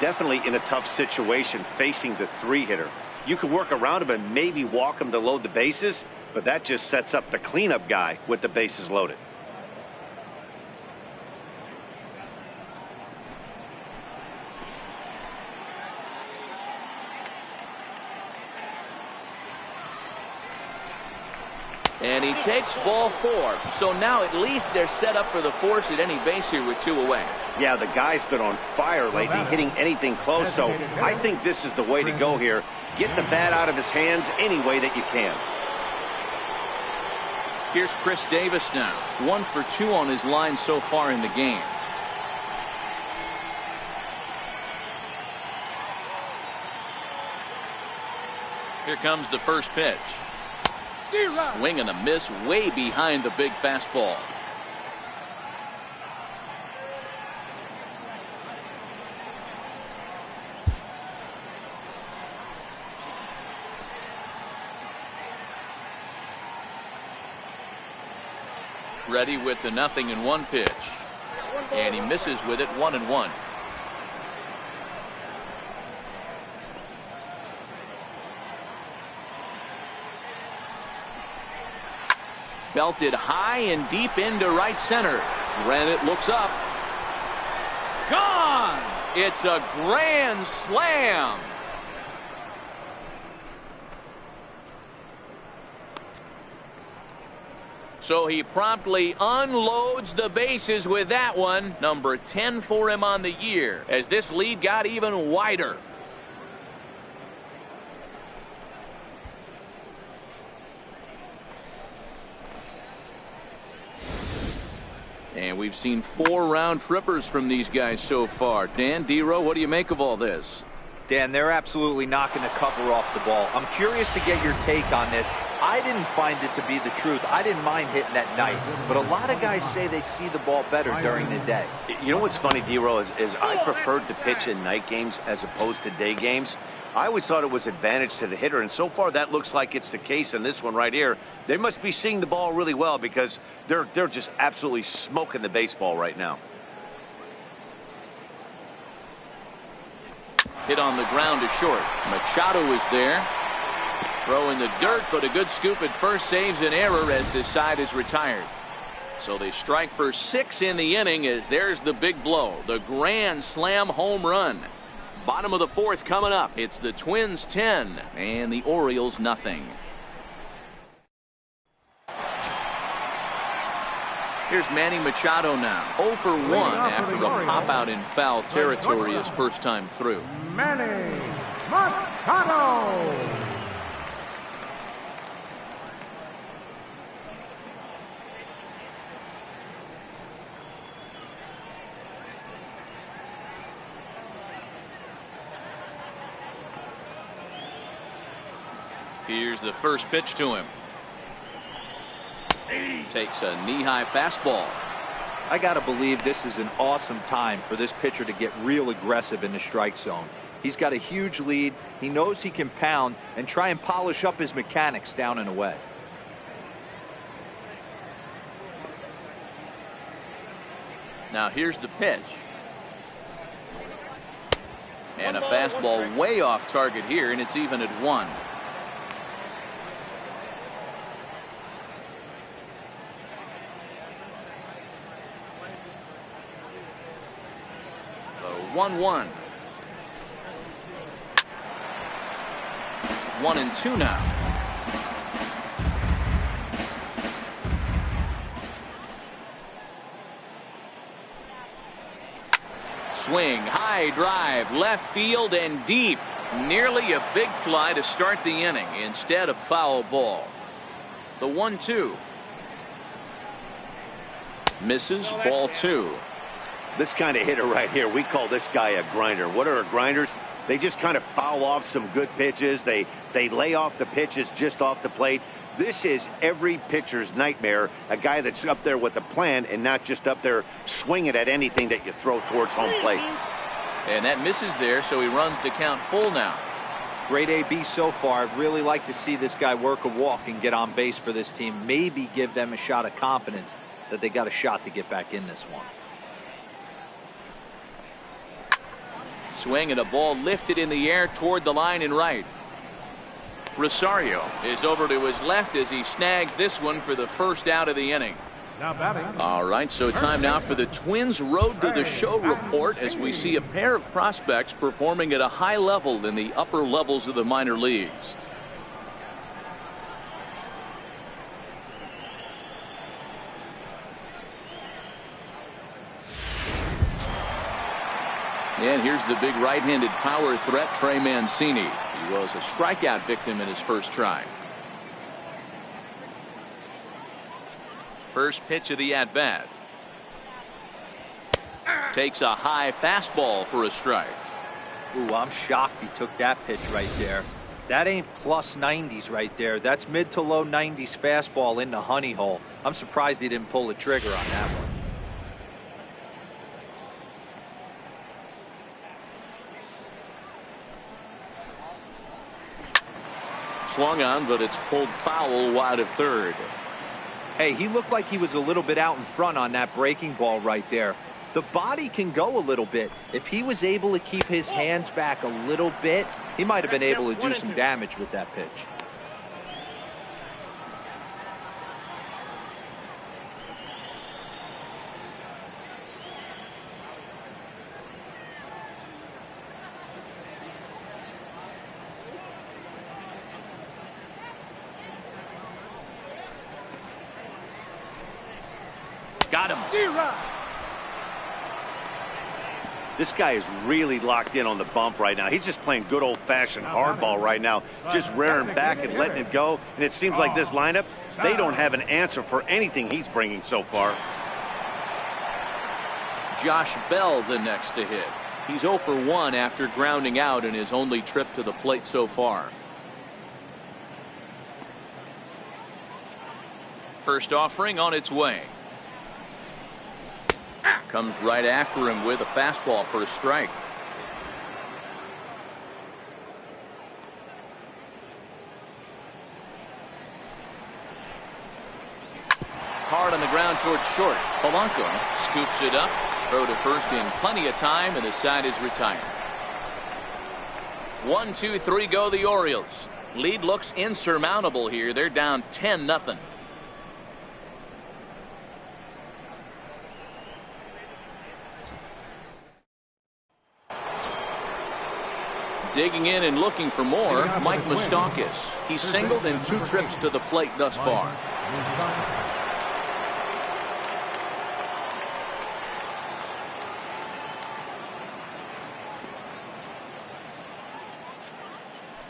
Definitely in a tough situation facing the 3-hitter. You can work around him and maybe walk him to load the bases, but that just sets up the cleanup guy with the bases loaded. And he takes ball 4. So now at least they're set up for the force at any base here with 2 away. Yeah, the guy's been on fire lately, hitting anything close. So I think this is the way to go here. Get the bat out of his hands any way that you can. Here's Chris Davis now. 1 for 2 on his line so far in the game. Here comes the first pitch. Swing and a miss way behind the big fastball. Ready with the 0-1 pitch. And he misses with it 1-1. Belted high and deep into right center. Granite looks up. Gone! It's a grand slam. So he promptly unloads the bases with that one. Number 10 for him on the year as this lead got even wider. And we've seen 4 round trippers from these guys so far. Dan, D-Row, what do you make of all this? Dan, they're absolutely knocking the cover off the ball. I'm curious to get your take on this. I didn't find it to be the truth. I didn't mind hitting at night. But a lot of guys say they see the ball better during the day. You know what's funny, D-Row, is I preferred to pitch in night games as opposed to day games. I always thought it was advantage to the hitter, and so far that looks like it's the case in this one right here. They must be seeing the ball really well because they're just absolutely smoking the baseball right now. Hit on the ground to short. Machado is there. Throw in the dirt, but a good scoop at first saves an error as this side is retired. So they strike for 6 in the inning as there's the big blow. The grand slam home run. Bottom of the 4th coming up. It's the Twins 10 and the Orioles nothing. Here's Manny Machado now. 0 for 1 after a pop out in foul territory his first time through. Manny Machado. Here's the first pitch to him. Takes a knee-high fastball. I got to believe this is an awesome time for this pitcher to get real aggressive in the strike zone. He's got a huge lead. He knows he can pound and try and polish up his mechanics down and away. Now here's the pitch. And a fastball way off target here, and it's even at 1. The 1-1. 1-2 now. Swing, high drive, left field and deep. Nearly a big fly to start the inning instead of foul ball. The 1-2. Misses, ball 2. This kind of hitter right here, we call this guy a grinder. What are grinders? They just kind of foul off some good pitches. They lay off the pitches just off the plate. This is every pitcher's nightmare, a guy that's up there with a plan and not just up there swinging at anything that you throw towards home plate. And that misses there, so he runs the count full now. Great AB so far. I'd really like to see this guy work a walk and get on base for this team. Maybe give them a shot of confidence that they got a shot to get back in this one. Swing and a ball lifted in the air toward the line and right. Rosario is over to his left as he snags this one for the first out of the inning. Now batting. All right, so time now for the Twins Road to the Show report as we see a pair of prospects performing at a high level in the upper levels of the minor leagues. And here's the big right-handed power threat, Trey Mancini. He was a strikeout victim in his first try. First pitch of the at-bat. Takes a high fastball for a strike. Ooh, I'm shocked he took that pitch right there. That ain't plus 90s right there. That's mid to low 90s fastball in the honey hole. I'm surprised he didn't pull the trigger on that one. Swung on, but it's pulled foul wide of third. Hey, he looked like he was a little bit out in front on that breaking ball right there. The body can go a little bit. If he was able to keep his hands back a little bit, he might have been able to do some damage with that pitch. Got him. This guy is really locked in on the bump right now. He's just playing good old-fashioned hardball right now, just rearing back and letting it go. And it seems like this lineup, they don't have an answer for anything he's bringing so far. Josh Bell the next to hit. He's 0 for 1 after grounding out in his only trip to the plate so far. First offering on its way. Comes right after him with a fastball for a strike. Hard on the ground towards short. Polanco scoops it up. Throw to first in plenty of time, and the side is retired. 1, 2, 3 go the Orioles. Lead looks insurmountable here. They're down 10-0. Digging in and looking for more, Mike Moustakas. He's singled in 2 trips to the plate thus far.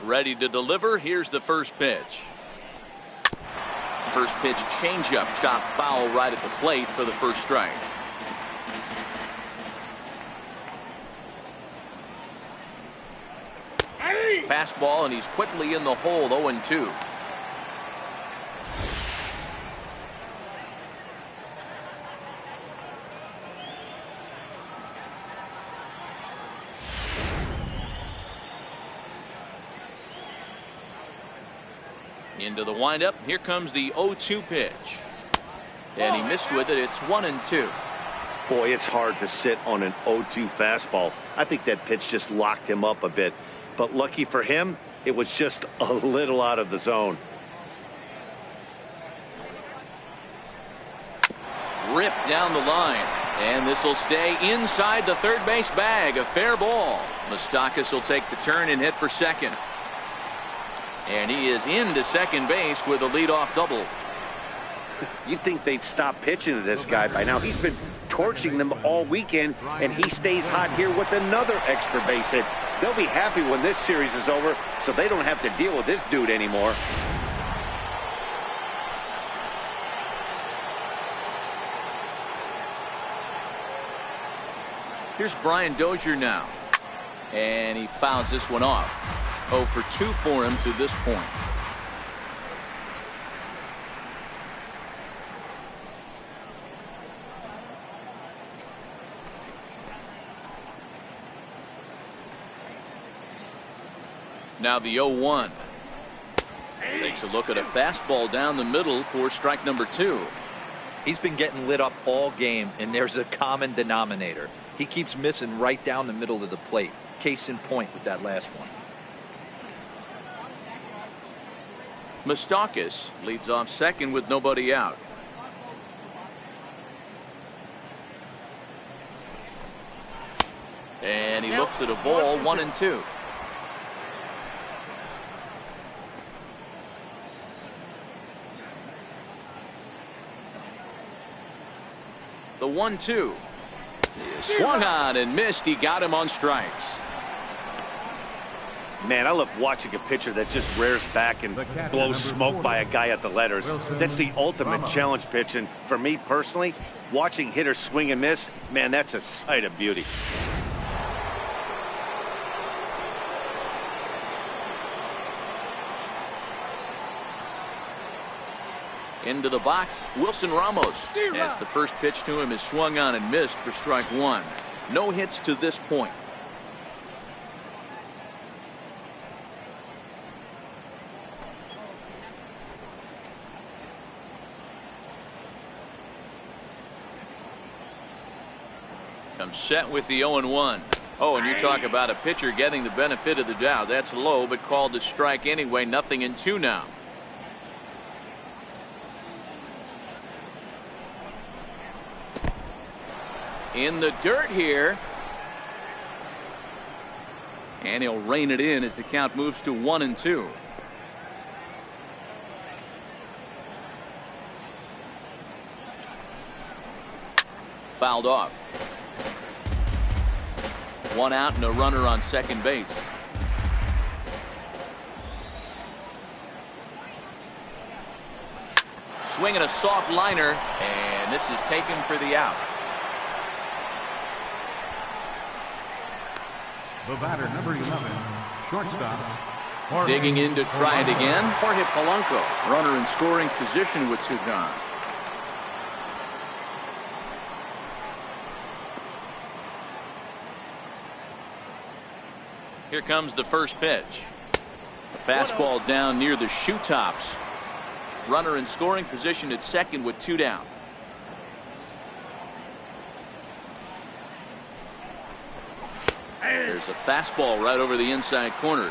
Ready to deliver. Here's the first pitch. First pitch changeup, chopped foul right at the plate for the first strike. Fastball, and he's quickly in the hole. 0-2. Into the windup. Here comes the 0-2 pitch. And he missed with it. It's 1-2. Boy, it's hard to sit on an 0-2 fastball. I think that pitch just locked him up a bit. But lucky for him, it was just a little out of the zone. Ripped down the line. And this will stay inside the third base bag. A fair ball. Moustakas will take the turn and hit for second. And he is into second base with a leadoff double. You'd think they'd stop pitching to this guy by now. He's been torching them all weekend, and he stays hot here with another extra base hit. They'll be happy when this series is over, so they don't have to deal with this dude anymore. Here's Brian Dozier now. And he fouls this one off. 0 for 2 for him to this point. Now the 0-1. Takes a look at a fastball down the middle for strike number 2. He's been getting lit up all game, and there's a common denominator. He keeps missing right down the middle of the plate. Case in point with that last one. Moustakas leads off second with nobody out. And he looks at a ball. 1-2. The 1-2. Swung on and missed. He got him on strikes. Man, I love watching a pitcher that just rears back and blows smoke by a guy at the letters. That's the ultimate challenge pitch. And for me personally, watching hitters swing and miss, man, that's a sight of beauty. Into the box, Wilson Ramos. As the first pitch to him is swung on and missed for strike one. No hits to this point. Comes set with the 0-1. Oh, and you talk about a pitcher getting the benefit of the doubt. That's low, but called a strike anyway. 0-2 now. In the dirt here. And he'll rein it in as the count moves to 1-2. Fouled off. One out and a runner on second base. Swinging a soft liner, and this is taken for the out. The batter, number 11, shortstop. Digging in to try it again. Jorge Polanco, runner in scoring position with two gone. Here comes the first pitch. A fastball down near the shoe tops. Runner in scoring position at second with two down. There's a fastball right over the inside corner.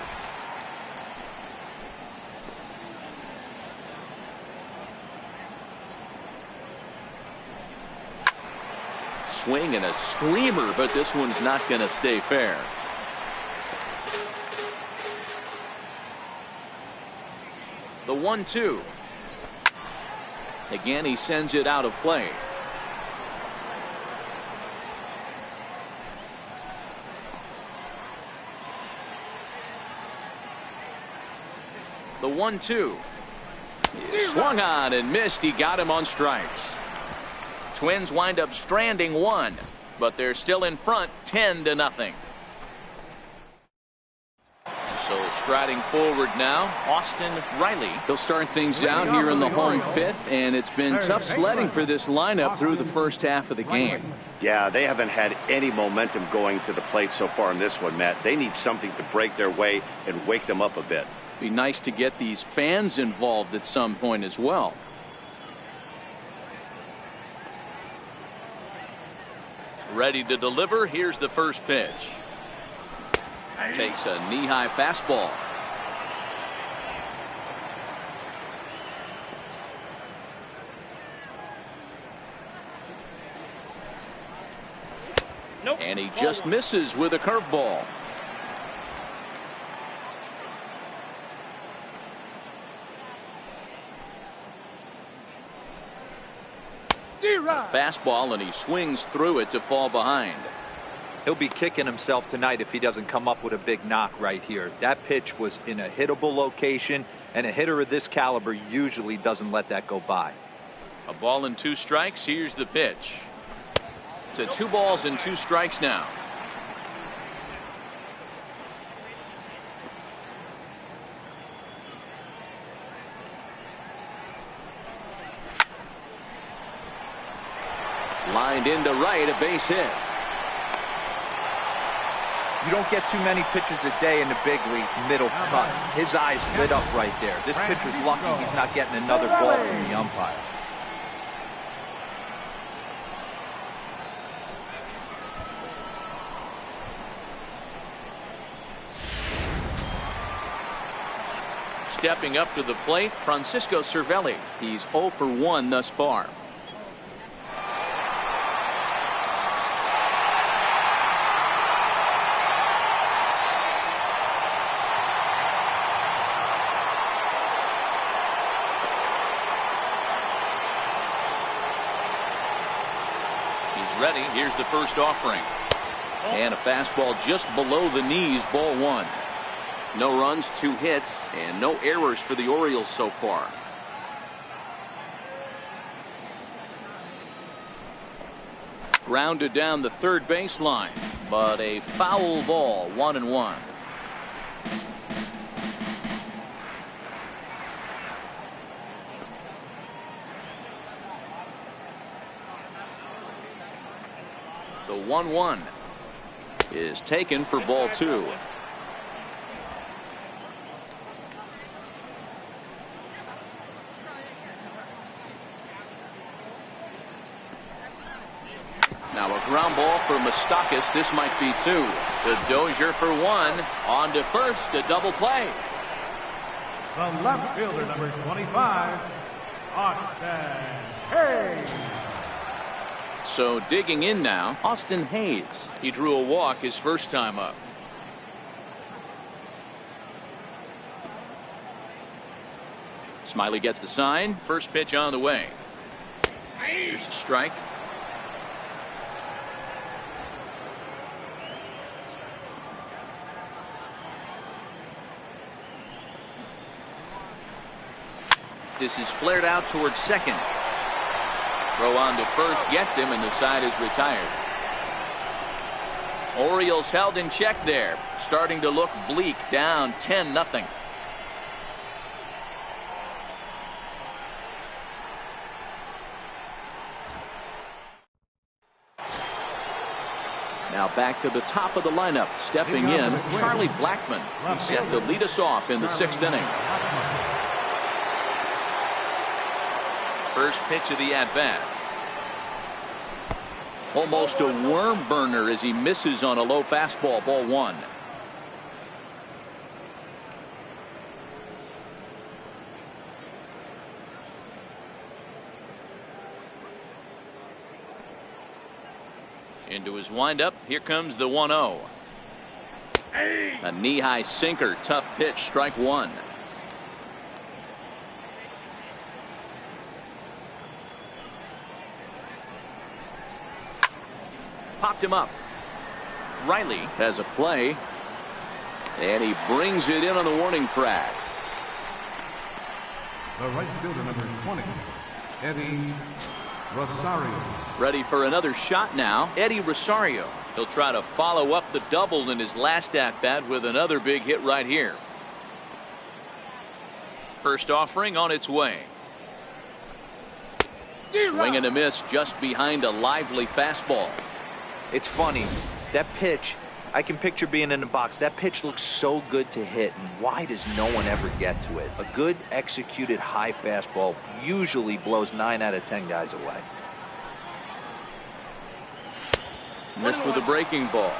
Swing and a screamer, but this one's not going to stay fair. The 1-2. Again, he sends it out of play. The 1-2. Swung on and missed. He got him on strikes. Twins wind up stranding one, but they're still in front 10-0. So striding forward now, Austin Riley. He'll start things out here in the home fifth, and it's been tough sledding for this lineup through the first half of the game. Yeah, they haven't had any momentum going to the plate so far in this one, Matt. They need something to break their way and wake them up a bit. Be nice to get these fans involved at some point as well. Ready to deliver. Here's the first pitch. Takes a knee-high fastball. Nope. And he just misses with a curveball. Fastball, and he swings through it to fall behind. He'll be kicking himself tonight if he doesn't come up with a big knock right here. That pitch was in a hittable location, and a hitter of this caliber usually doesn't let that go by. A ball and two strikes. Here's the pitch. To 2 balls and 2 strikes now. Lined into right, a base hit. You don't get too many pitches a day in the big leagues middle cut. His eyes lit up right there. This pitcher's lucky he's not getting another ball from the umpire. Stepping up to the plate, Francisco Cervelli. He's 0 for 1 thus far. Ready, here's the first offering. And a fastball just below the knees, ball one. No runs, 2 hits, and no errors for the Orioles so far. Grounded down the third baseline, but a foul ball, 1-1. The 1-1 is taken for ball 2. Now a ground ball for Moustakas. This might be 2. The Dozier for 1. On to first, a double play. The left fielder, number 25, Austin Hayes. So digging in now, Austin Hayes. He drew a walk his first time up. Smiley gets the sign. First pitch on the way. Here's a strike. This is flared out towards second. Throw on to first gets him, and the side is retired. Orioles held in check there. Starting to look bleak, down 10-0. Now back to the top of the lineup. Stepping in, Charlie Blackmon. He's set to lead us off in the 6th inning. First pitch of the at-bat. Almost a worm burner as he misses on a low fastball, ball 1. Into his windup. Here comes the 1-0. A knee-high sinker. Tough pitch. Strike 1. Popped him up. Riley has a play, and he brings it in on the warning track. The right fielder, number 20, Eddie Rosario. Ready for another shot now. Eddie Rosario. He'll try to follow up the double in his last at-bat with another big hit right here. First offering on its way. Swing and a miss just behind a lively fastball. It's funny, that pitch, I can picture being in the box. That pitch looks so good to hit, and why does no one ever get to it? A good executed high fastball usually blows 9 out of 10 guys away. Missed with a breaking ball.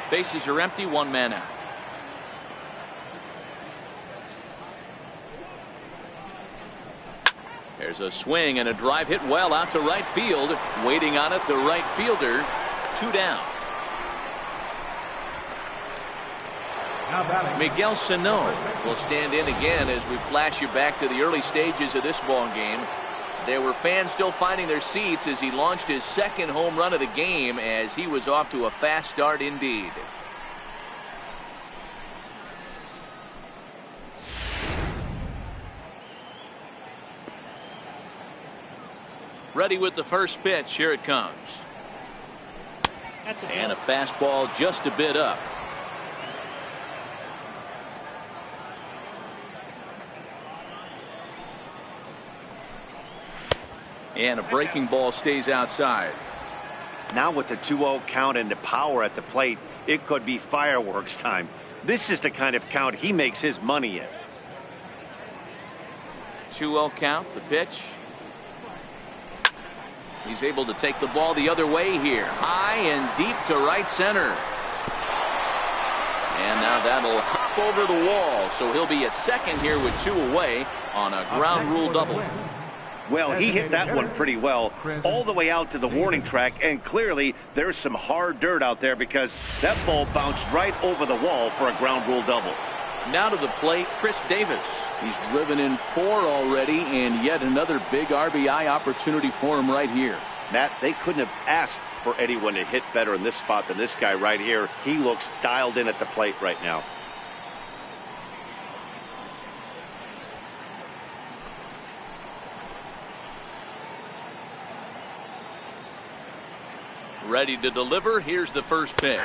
Bases are empty, 1 man out. There's a swing and a drive hit well out to right field. Waiting on it, the right fielder. 2 down. Miguel Sano will stand in again as we flash you back to the early stages of this ball game. There were fans still finding their seats as he launched his 2nd home run of the game, as he was off to a fast start indeed. Ready with the first pitch. Here it comes. And a fastball just a bit up. And a breaking ball stays outside. Now with the 2-0 count and the power at the plate, it could be fireworks time. This is the kind of count he makes his money in. 2-0 count, the pitch. He's able to take the ball the other way here. High and deep to right center. And now that'll hop over the wall. So he'll be at second here with 2 away on a ground rule double. Well, he hit that one pretty well all the way out to the warning track. And clearly there's some hard dirt out there because that ball bounced right over the wall for a ground rule double. Now to the plate, Chris Davis. He's driven in 4 already, and yet another big RBI opportunity for him right here. Matt, they couldn't have asked for anyone to hit better in this spot than this guy right here. He looks dialed in at the plate right now. Ready to deliver. Here's the first pitch.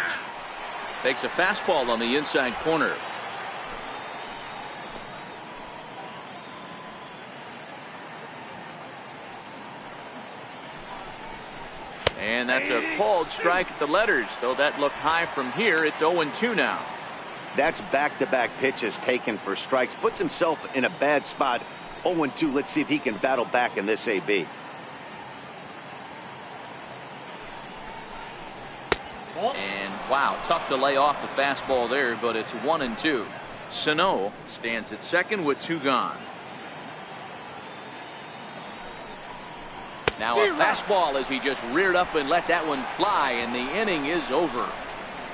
Takes a fastball on the inside corner. And that's a called strike at the letters. Though that looked high from here, it's 0-2 now. That's back-to-back pitches taken for strikes. Puts himself in a bad spot. 0-2. Let's see if he can battle back in this AB. And wow, tough to lay off the fastball there, but it's 1-2. Sano stands at second with 2 gone. Now a fastball as he just reared up and let that one fly, and the inning is over.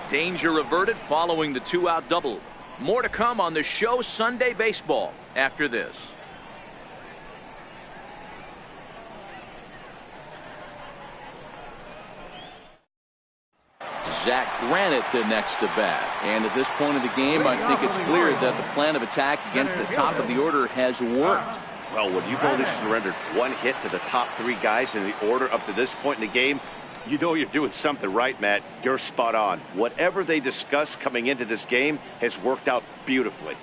Danger averted following the 2-out double. More to come on the show Sunday Baseball after this. Zach Granite the next to bat. And at this point of the game, I think it's clear that the plan of attack against the top of the order has worked. Well, when you've only surrendered 1 hit to the top 3 guys in the order up to this point in the game, you know you're doing something right, Matt. You're spot on. Whatever they discussed coming into this game has worked out beautifully.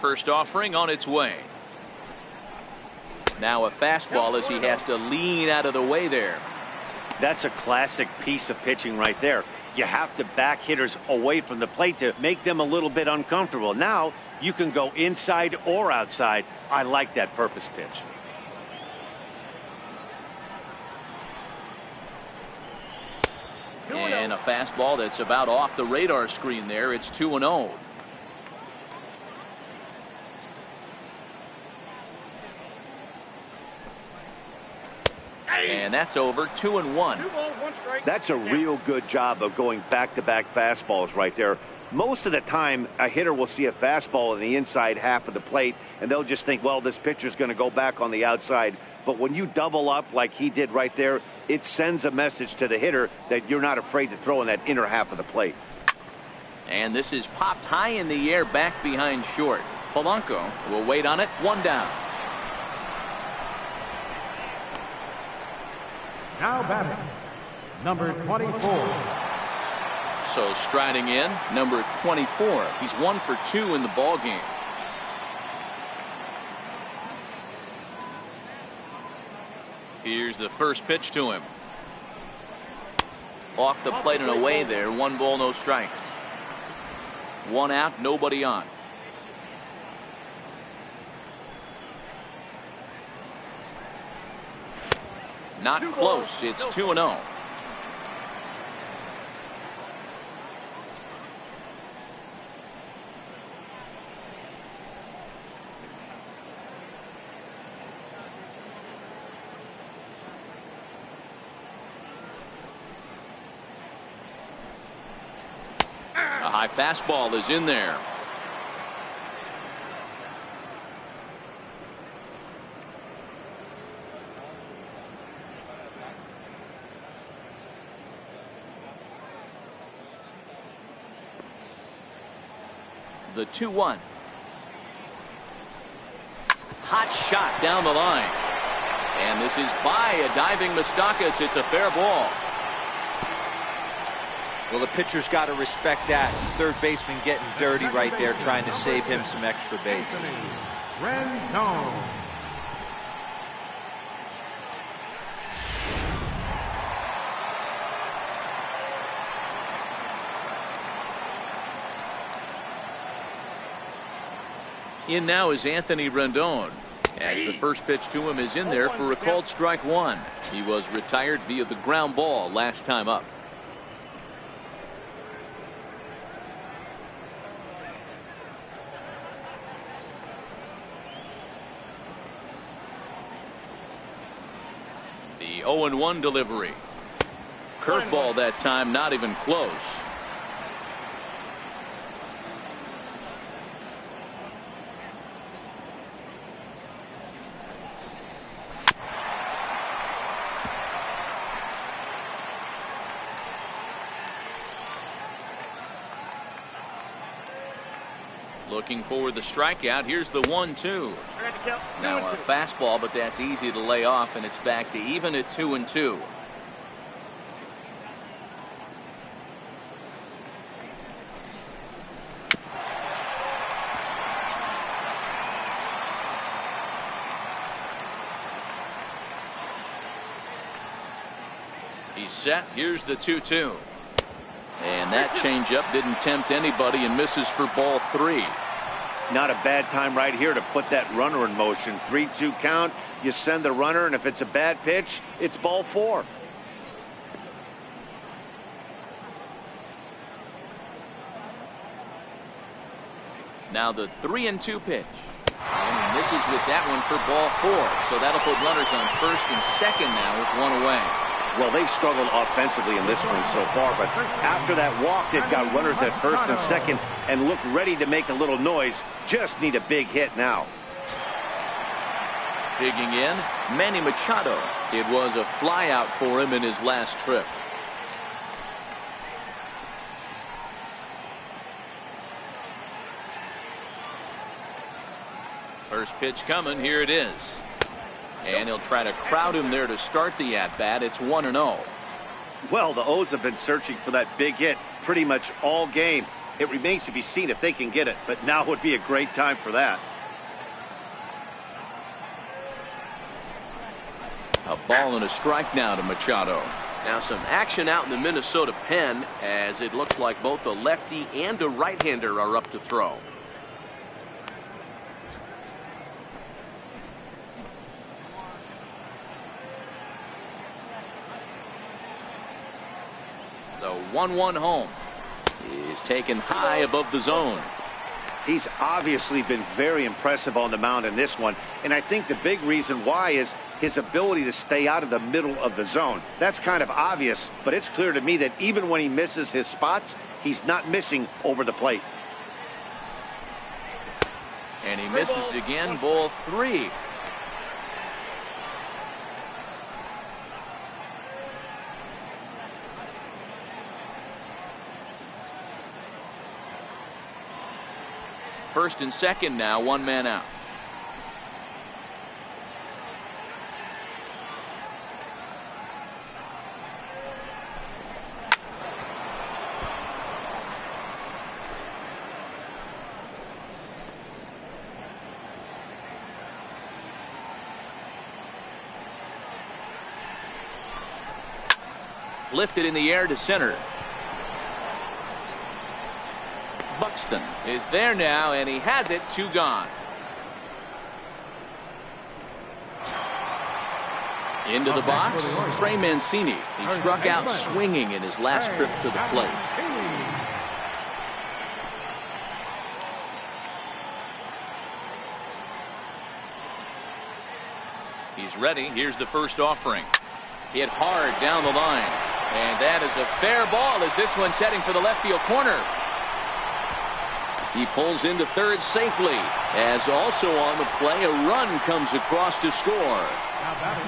First offering on its way. Now a fastball as he has to lean out of the way there. That's a classic piece of pitching right there. You have to back hitters away from the plate to make them a little bit uncomfortable. Now you can go inside or outside. I like that purpose pitch. And a fastball that's about off the radar screen there. It's 2-0. And that's over. 2-1. 2 balls, 1 strike. That's a real good job of going back-to-back fastballs right there. Most of the time, a hitter will see a fastball in the inside half of the plate, and they'll just think, well, this pitcher's going to go back on the outside. But when you double up like he did right there, it sends a message to the hitter that you're not afraid to throw in that inner half of the plate. And this is popped high in the air back behind short. Polanco will wait on it. 1 down. Now batting, number 24. So striding in, number 24. He's 1 for 2 in the ball game. Here's the first pitch to him. Off the plate and away there. 1 ball, no strikes. 1 out, nobody on. Not close. It's 2-0. A high fastball is in there. The 2-1. Hot shot down the line. And this is by a diving Moustakas. It's a fair ball. Well, the pitcher's got to respect that. Third baseman getting dirty right there, trying to save him some extra bases. Rendon. In now is Anthony Rendon, as the first pitch to him is in there for a called strike 1. He was retired via the ground ball last time up. The 0-1 delivery. Curveball that time, not even close. Looking for the strikeout. Here's the 1-2. I got the count. Now a fastball, but that's easy to lay off, and it's back to even at 2-2. He's set. Here's the 2-2. And that changeup didn't tempt anybody and misses for ball 3. Not a bad time right here to put that runner in motion. 3-2 count. You send the runner, and if it's a bad pitch, it's ball 4. Now the 3-2 pitch. And he misses with that one for ball 4. So that'll put runners on first and second now with one away. Well, they've struggled offensively in this one so far, but after that walk, they've got runners at first and second and look ready to make a little noise. Just need a big hit now. Digging in, Manny Machado. It was a flyout for him in his last trip. First pitch coming. Here it is. And he'll try to crowd him there to start the at-bat. It's 1-0. Well, the O's have been searching for that big hit pretty much all game. It remains to be seen if they can get it, but now would be a great time for that. A ball and a strike now to Machado. Now some action out in the Minnesota pen, as it looks like both a lefty and a right-hander are up to throw. The 1-1 home is taken high above the zone. He's obviously been very impressive on the mound in this one, and I think the big reason why is his ability to stay out of the middle of the zone. That's kind of obvious, but it's clear to me that even when he misses his spots, he's not missing over the plate. And he misses again, ball 3. First and second now, one man out. Lifted in the air to center. Buxton is there now, and he has it. 2 gone. Into the box, Trey Mancini. He struck out swinging in his last trip to the plate. He's ready. Here's the first offering. Hit hard down the line. And that is a fair ball as this one's heading for the left field corner. He pulls into third safely, as also on the play a run comes across to score.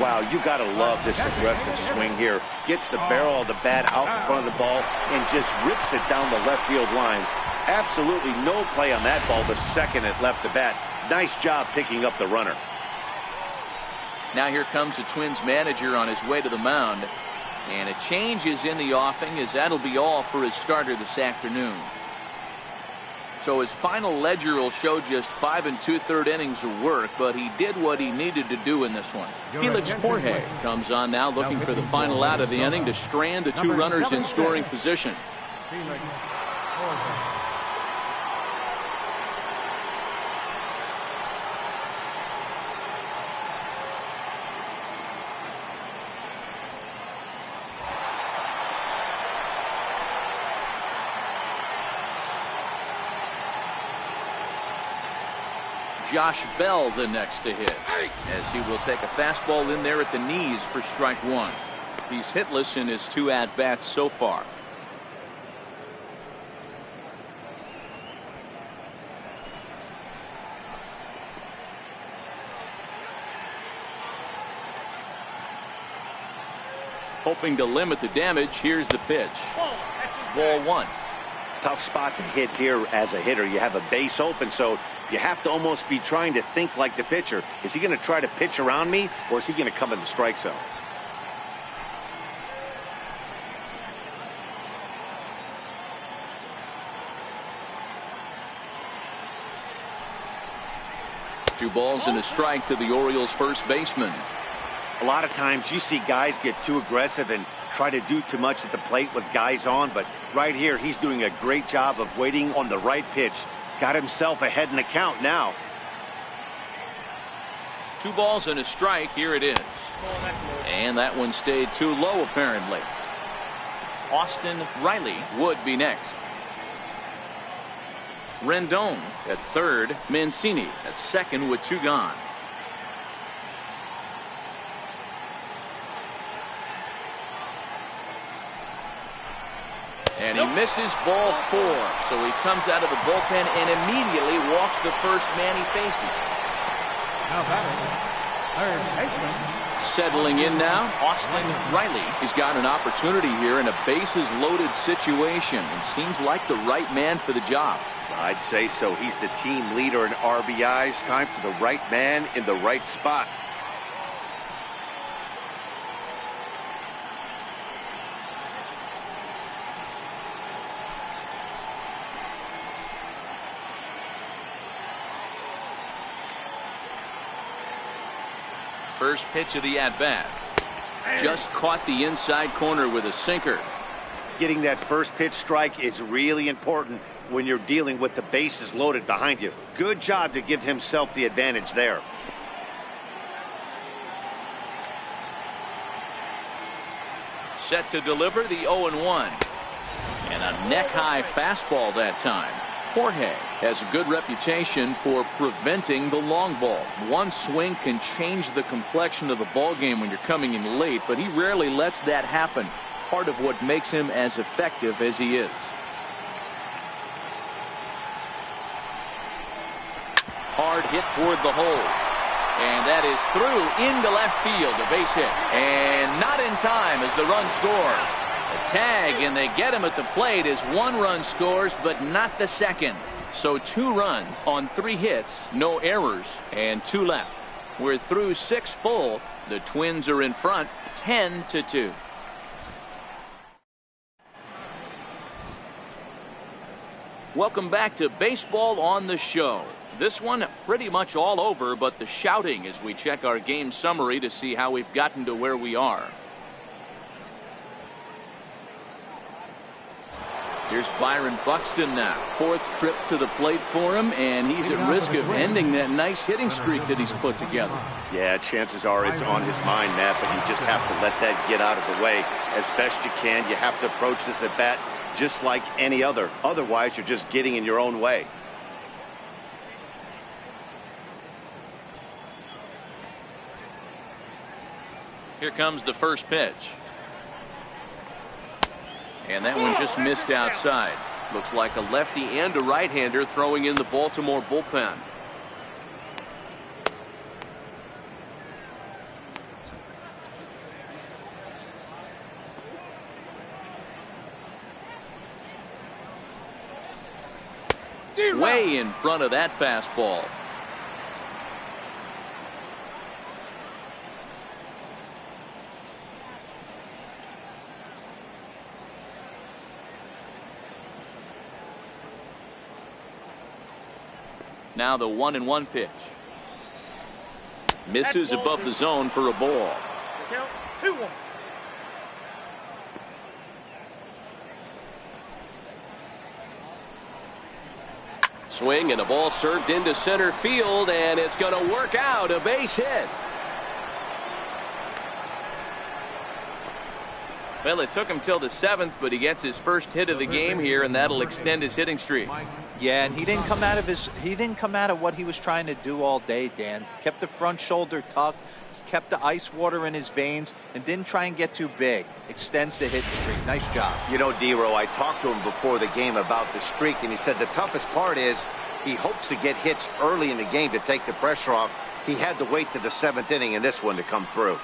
Wow, you got to love this aggressive swing here. Gets the barrel of the bat out in front of the ball and just rips it down the left field line. Absolutely no play on that ball the second it left the bat. Nice job picking up the runner. Now here comes the Twins manager on his way to the mound. And a change is in the offing, as that'll be all for his starter this afternoon. So his final ledger will show just 5 2/3 innings of work, but he did what he needed to do in this one. Felix Jorge comes on now looking for the final out of the inning to strand the 2 runners in scoring position. Josh Bell the next to hit, as he will take a fastball in there at the knees for strike 1. He's hitless in his 2 at-bats so far. Hoping to limit the damage, here's the pitch. Ball 1. tough spot to hit here as a hitter. You have a base open, so you have to almost be trying to think like the pitcher. Is he going to try to pitch around me, or is he going to come in the strike zone? Two balls and a strike to the Orioles first baseman. A lot of times you see guys get too aggressive and try to do too much at the plate with guys on, but right here he's doing a great job of waiting on the right pitch. Got himself ahead in the count now. 2 balls and a strike. Here it is. And that one stayed too low apparently. Austin Riley would be next. Rendon at third. Mancini at second with 2 gone. And he misses ball 4. So he comes out of the bullpen and immediately walks the first man he faces. Now batting, third baseman. Settling in now, Austin Riley. He's got an opportunity here in a bases-loaded situation and seems like the right man for the job. I'd say so. He's the team leader in RBIs. Time for the right man in the right spot. First pitch of the at-bat. Just caught the inside corner with a sinker. Getting that first pitch strike is really important when you're dealing with the bases loaded behind you. Good job to give himself the advantage there. Set to deliver the 0-1. And a neck-high fastball that time. Jorge has a good reputation for preventing the long ball. One swing can change the complexion of the ball game when you're coming in late, but he rarely lets that happen. Part of what makes him as effective as he is. Hard hit toward the hole. And that is through into left field, a base hit. And not in time as the run scores. A tag, and they get him at the plate as 1 run scores, but not the second. So 2 runs on 3 hits, no errors, and 2 left. We're through 6 full. The Twins are in front, 10-2. Welcome back to Baseball on the Show. This one pretty much all over, but the shouting as we check our game summary to see how we've gotten to where we are. Here's Byron Buxton now. 4th trip to the plate for him, and he's at risk of ending that nice hitting streak that he's put together. Yeah, chances are it's on his mind, Matt, but you just have to let that get out of the way as best you can. You have to approach this at bat just like any other. Otherwise, you're just getting in your own way. Here comes the first pitch. And that one just missed outside. Looks like a lefty and a right-hander throwing in the Baltimore bullpen. Way in front of that fastball. Now the 1-1 pitch. Misses above the zone for a ball. Count 2-1. Swing and a ball served into center field, and it's going to work out, a base hit. Well, it took him till the 7th, but he gets his first hit of the game here, and that'll extend his hitting streak. Yeah, and he didn't come out of what he was trying to do all day, Dan. Kept the front shoulder tucked, kept the ice water in his veins, and didn't try and get too big. Extends the hitting streak. Nice job. You know, D-Row, I talked to him before the game about the streak, and he said the toughest part is he hopes to get hits early in the game to take the pressure off. He had to wait to the 7th inning in this one to come through.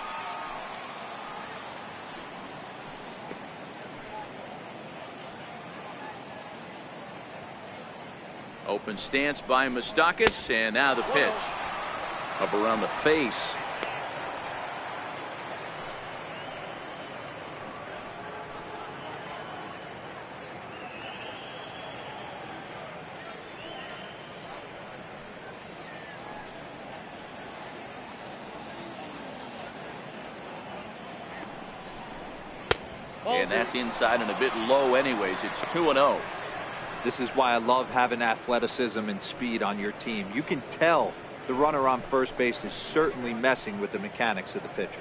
Open stance by Moustakas, and now the pitch. Up around the face. And that's inside and a bit low anyways. It's 2-0. This is why I love having athleticism and speed on your team. You can tell the runner on first base is certainly messing with the mechanics of the pitcher.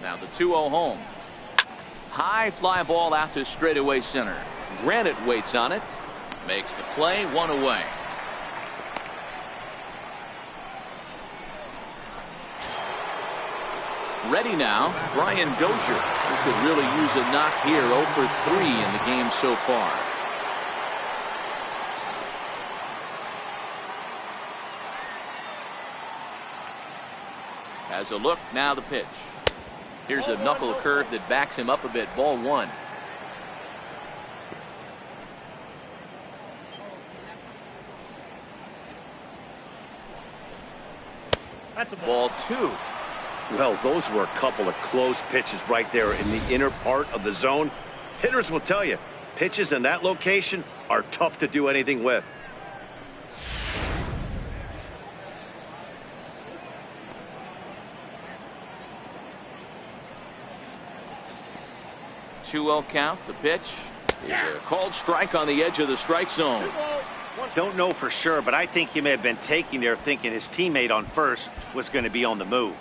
Now the 2-0 home. High fly ball out to straightaway center. Granite waits on it. Makes the play, 1 away. Ready now, Brian Dozier, who could really use a knock here. 0 for 3 in the game so far. Has a look, now the pitch. Here's a knuckle curve that backs him up a bit. Ball 1. That's a ball 2. Well, those were a couple of close pitches right there in the inner part of the zone. Hitters will tell you, pitches in that location are tough to do anything with. Two-0 count. The pitch is a called strike on the edge of the strike zone. Don't know for sure, but I think he may have been taking there thinking his teammate on first was going to be on the move.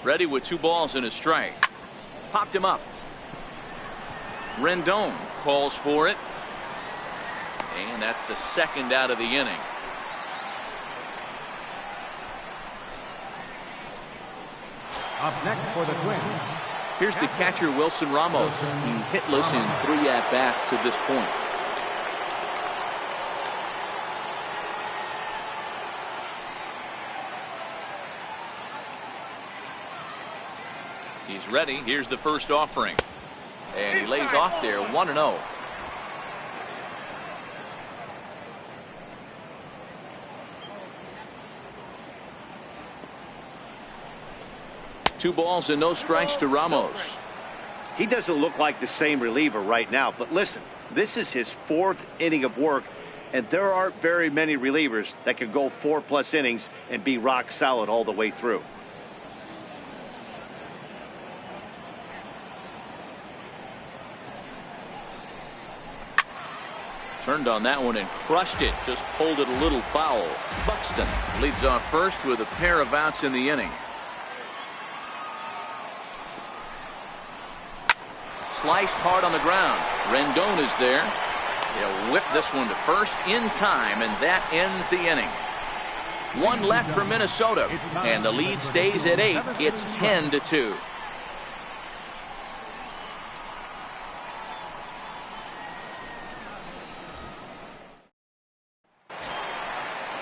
Ready with 2 balls and a strike. Popped him up. Rendon calls for it. And that's the second out of the inning. Up next for the Twins. Here's the catcher, Wilson Ramos. He's hitless in 3 at-bats to this point. He's ready. Here's the first offering. And he lays off there, 1-0. Two balls and no strikes to Ramos. He doesn't look like the same reliever right now, but listen, this is his 4th inning of work, and there aren't very many relievers that can go 4+ innings and be rock solid all the way through. Turned on that one and crushed it. Just pulled it a little foul. Buxton leads off first with a pair of outs in the inning. Sliced hard on the ground. Rendon is there. He'll whip this one to first in time, and that ends the inning. 1 left for Minnesota, and the lead stays at 8. It's 10-2.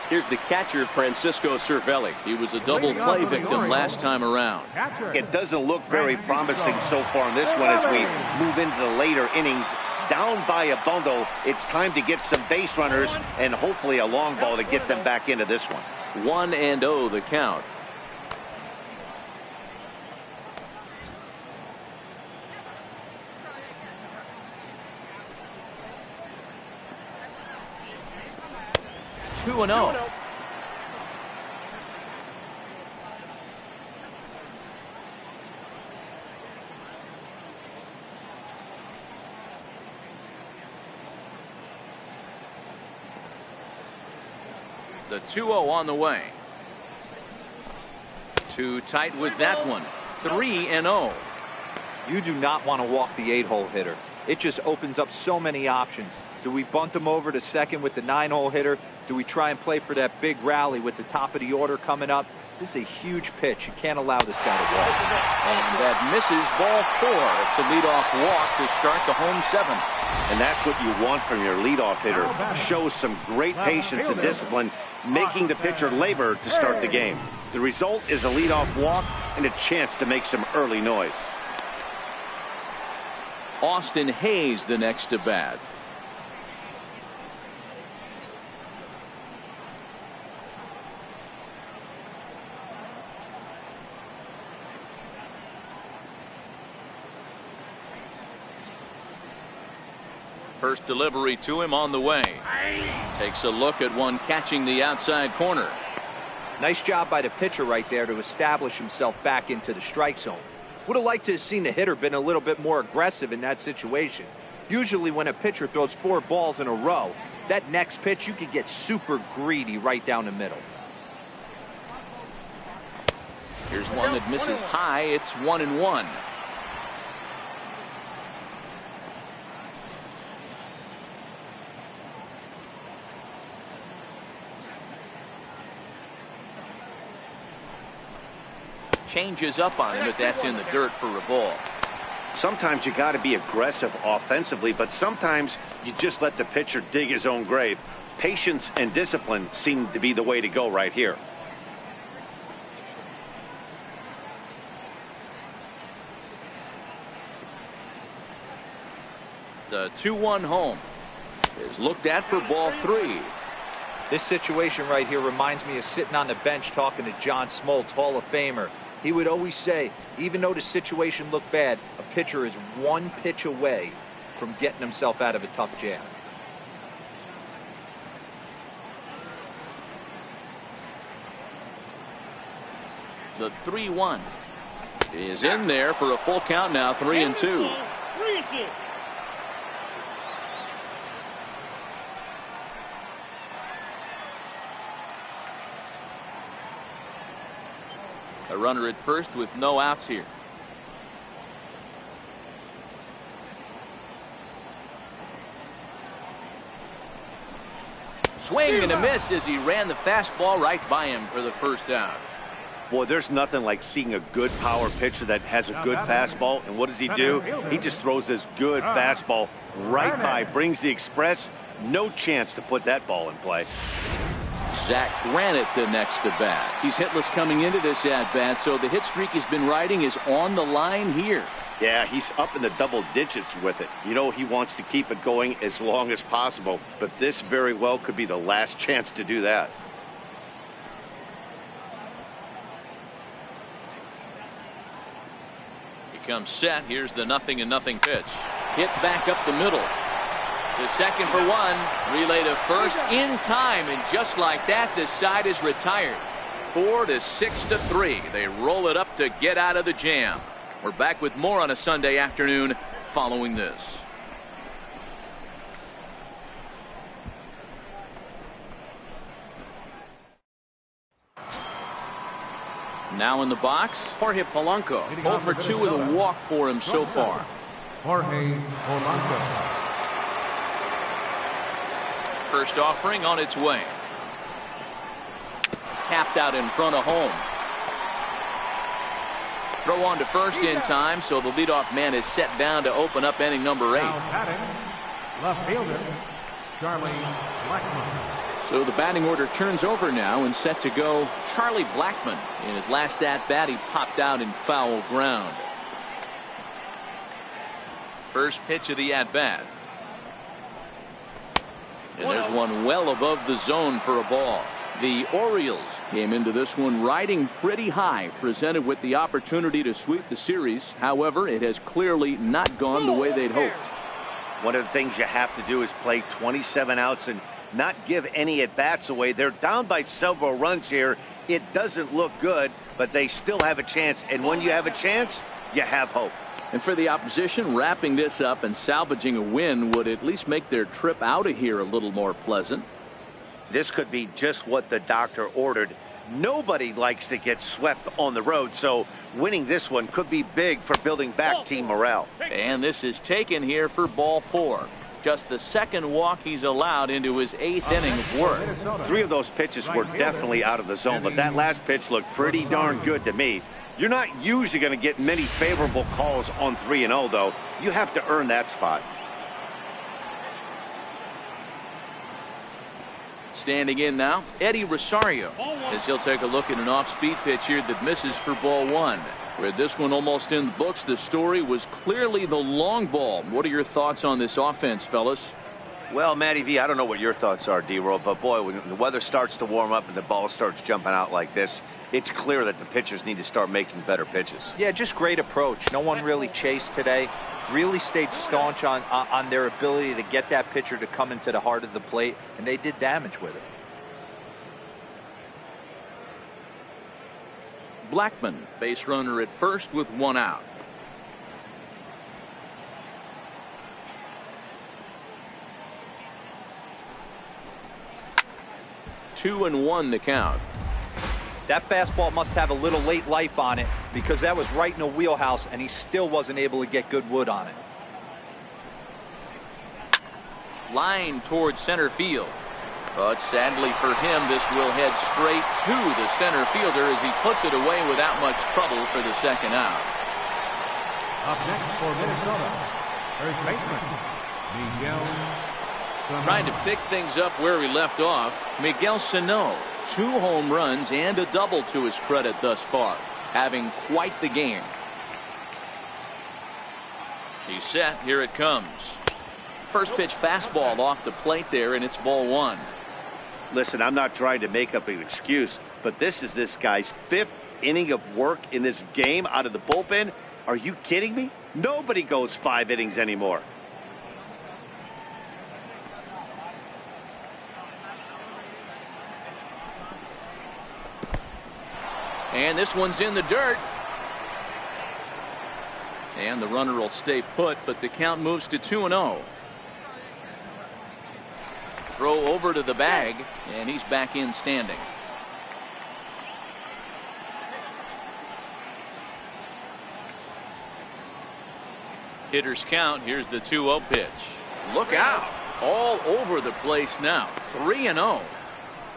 Here's the catcher, Francisco Cervelli. He was a double play victim last time around. It doesn't look very promising so far in this one as we move into the later innings. Down by a bundle, it's time to get some base runners and hopefully a long ball to get them back into this one. 1-0 the count. Two and 0. The 2-0 on the way. Too tight with that one. 3-0. You do not want to walk the 8-hole hitter. It just opens up so many options. Do we bunt him over to second with the 9-hole hitter? Do we try and play for that big rally with the top of the order coming up? This is a huge pitch. You can't allow this guy to walk. And that misses ball 4. It's a leadoff walk to start the home 7th. And that's what you want from your leadoff hitter. Shows some great patience and discipline, making the pitcher labor to start the game. The result is a leadoff walk and a chance to make some early noise. Austin Hayes the next to bat. First delivery to him on the way. Takes a look at one catching the outside corner. Nice job by the pitcher right there to establish himself back into the strike zone. Would have liked to have seen the hitter been a little bit more aggressive in that situation. Usually when a pitcher throws 4 balls in a row, that next pitch you could get super greedy right down the middle. Here's one that misses high. It's 1-1. Changes up on him, but that's in the dirt for a ball. Sometimes you got to be aggressive offensively, but sometimes you just let the pitcher dig his own grave. Patience and discipline seem to be the way to go right here. The 2-1 home is looked at for ball 3. This situation right here reminds me of sitting on the bench talking to John Smoltz, Hall of Famer. He would always say, even though the situation looked bad, a pitcher is 1 pitch away from getting himself out of a tough jam. The 3-1 is in there for a full count now, 3-2. 3-2. A runner at first with no outs here. Swing and a miss as he ran the fastball right by him for the first out. Boy, there's nothing like seeing a good power pitcher that has a good fastball. And what does he do? He just throws this good fastball right by, brings the express. No chance to put that ball in play. Zach Granite the next to bat. He's hitless coming into this at-bat, so the hit streak he's been riding is on the line here. Yeah, he's up in the double digits with it. You know, he wants to keep it going as long as possible, but this very well could be the last chance to do that. He comes set. Here's the 0-0 pitch. Hit back up the middle. To second for 1. Relay to first in time, and just like that, this side is retired. 4-6-3. They roll it up to get out of the jam. We're back with more on a Sunday afternoon following this. Now in the box, Jorge Polanco. 0 for 2 with a walk for him so far. Jorge Polanco. First offering on its way. Tapped out in front of home. Throw on to first in time, so the leadoff man is set down to open up inning number 8. Now batting, left fielder, Charlie Blackmon. So the batting order turns over now, and set to go Charlie Blackmon. In his last at-bat, he popped out in foul ground. First pitch of the at-bat. And there's one well above the zone for a ball. The Orioles came into this one riding pretty high, presented with the opportunity to sweep the series. However, it has clearly not gone the way they'd hoped. One of the things you have to do is play 27 outs and not give any at-bats away. They're down by several runs here. It doesn't look good, but they still have a chance. And when you have a chance, you have hope. And for the opposition, wrapping this up and salvaging a win would at least make their trip out of here a little more pleasant. This could be just what the doctor ordered. Nobody likes to get swept on the road, so winning this one could be big for building back team morale. And this is taken here for ball 4. Just the second walk he's allowed into his 8th inning of work. 3 of those pitches were definitely out of the zone, but that last pitch looked pretty darn good to me. You're not usually going to get many favorable calls on 3-0, though. You have to earn that spot. Standing in now, Eddie Rosario, as he'll take a look at an off-speed pitch here that misses for ball 1. With this one almost in the books, the story was clearly the long ball. What are your thoughts on this offense, fellas? Well, Matty V, I don't know what your thoughts are, D-Roll, but boy, when the weather starts to warm up and the ball starts jumping out like this, it's clear that the pitchers need to start making better pitches. Yeah, just great approach. No one really chased today. Really stayed staunch on their ability to get that pitcher to come into the heart of the plate, and they did damage with it. Blackman, base runner at first with 1 out. Two and 1 the count. That fastball must have a little late life on it, because that was right in the wheelhouse and he still wasn't able to get good wood on it. Line towards center field. But sadly for him, this will head straight to the center fielder as he puts it away without much trouble for the second out. Up next for Minnesota, first baseman, Miguel Sano. Trying to pick things up where he left off, Miguel Sano. 2 home runs and a double to his credit thus far, having quite the game. He's set. Here it comes. First pitch fastball off the plate there, and it's ball 1. Listen, I'm not trying to make up an excuse, but this is this guy's 5th inning of work in this game out of the bullpen. Are you kidding me? Nobody goes 5 innings anymore. And this one's in the dirt. And the runner will stay put, but the count moves to 2-0. Throw over to the bag, and he's back in standing. Hitters count. Here's the 2-0 pitch. Look out. All over the place now. 3-0.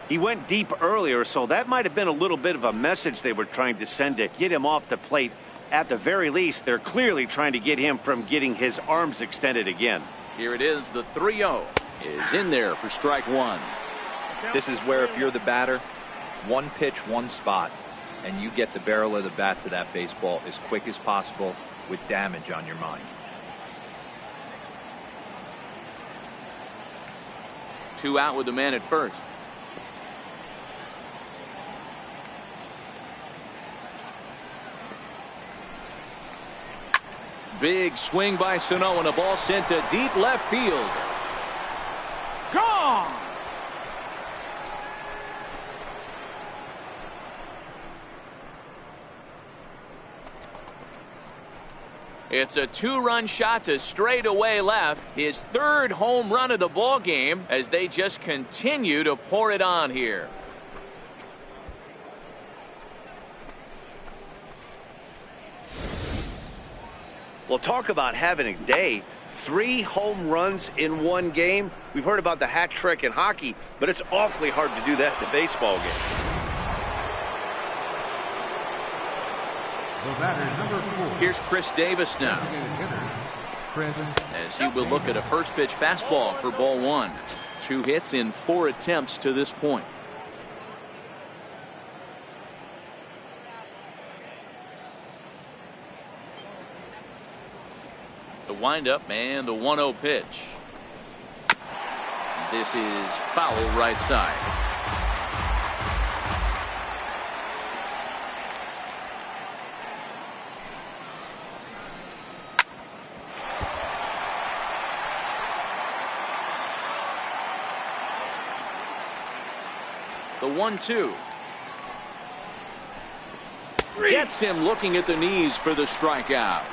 He went deep earlier, so that might have been a little bit of a message they were trying to send to get him off the plate. At the very least, they're clearly trying to get him from getting his arms extended again. Here it is. The 3-0 is in there for strike 1. This is where if you're the batter, 1 pitch, 1 spot, and you get the barrel of the bat to that baseball as quick as possible with damage on your mind. 2 out with the man at first. Big swing by Sano and a ball sent to deep left field. Gone! It's a 2-run shot to straightaway left. His 3rd home run of the ball game as they just continue to pour it on here. Well, talk about having a day. 3 home runs in 1 game. We've heard about the hat trick in hockey, but it's awfully hard to do that in a baseball game. The batter, number 4. Here's Chris Davis now, as he will look at a first pitch fastball for ball 1. 2 hits in 4 attempts to this point. The windup and the 1-0 pitch. This is foul right side. The 1-2. Gets him looking at the knees for the strikeout.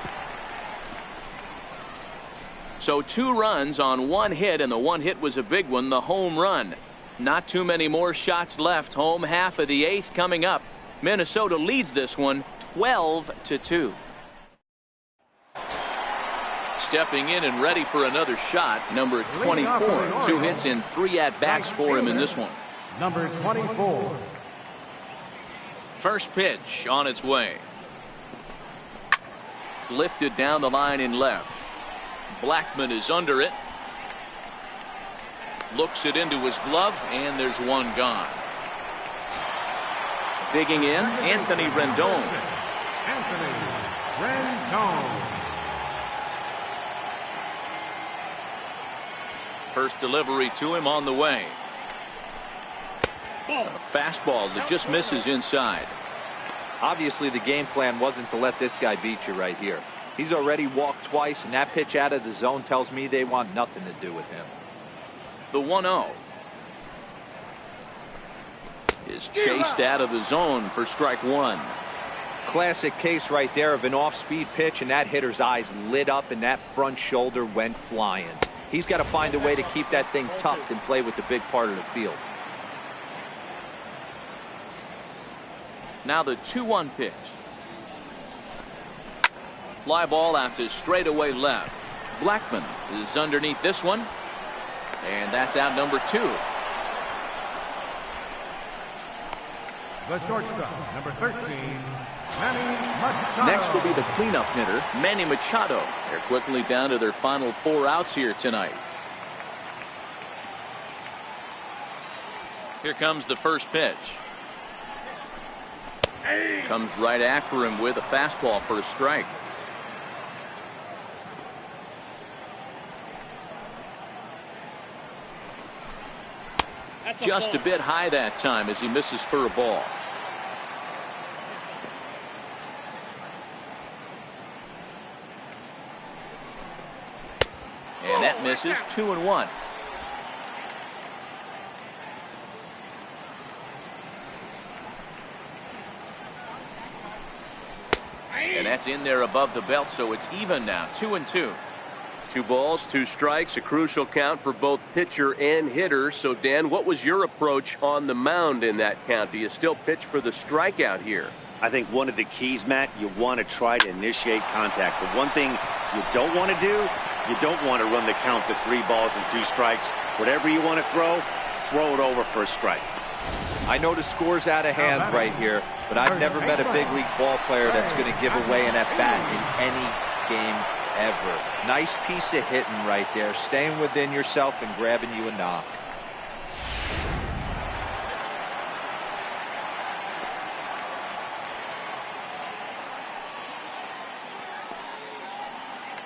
So 2 runs on 1 hit, and the 1 hit was a big one, the home run. Not too many more shots left. Home half of the 8th coming up. Minnesota leads this one 12-2. stepping in and ready for another shot. Number 24. 2 hits and 3 at-bats for him in this one. Number 24. First pitch on its way. Lifted down the line in left. Blackman is under it. Looks it into his glove, and there's one gone. Digging in, Anthony Rendon. Anthony Rendon. First delivery to him on the way. A fastball that just misses inside. Obviously, the game plan wasn't to let this guy beat you right here. He's already walked twice, and that pitch out of the zone tells me they want nothing to do with him. The 1-0 is chased out of the zone for strike one. Classic case right there of an off-speed pitch, and that hitter's eyes lit up and that front shoulder went flying. He's got to find a way to keep that thing tucked and play with the big part of the field. Now the 2-1 pitch. Fly ball out to straightaway left. Blackman is underneath this one. And that's out number 2. The shortstop, number 13, Manny Machado. Next will be the cleanup hitter, Manny Machado. They're quickly down to their final 4 outs here tonight. Here comes the first pitch. Comes right after him with a fastball for a strike. Just a bit high that time as he misses for a ball. And that misses. 2-1. And that's in there above the belt, so it's even now. 2-2. 2 balls, 2 strikes, a crucial count for both pitcher and hitter. So, Dan, what was your approach on the mound in that count? Do you still pitch for the strikeout here? I think one of the keys, Matt, you want to try to initiate contact. The one thing you don't want to do, you don't want to run the count to 3 balls and 2 strikes. Whatever you want to throw it over for a strike. I know the score's out of hand right here, but I've never met a big league ball player that's going to give away an at-bat in any game ever. Nice piece of hitting right there, staying within yourself and grabbing you a knock.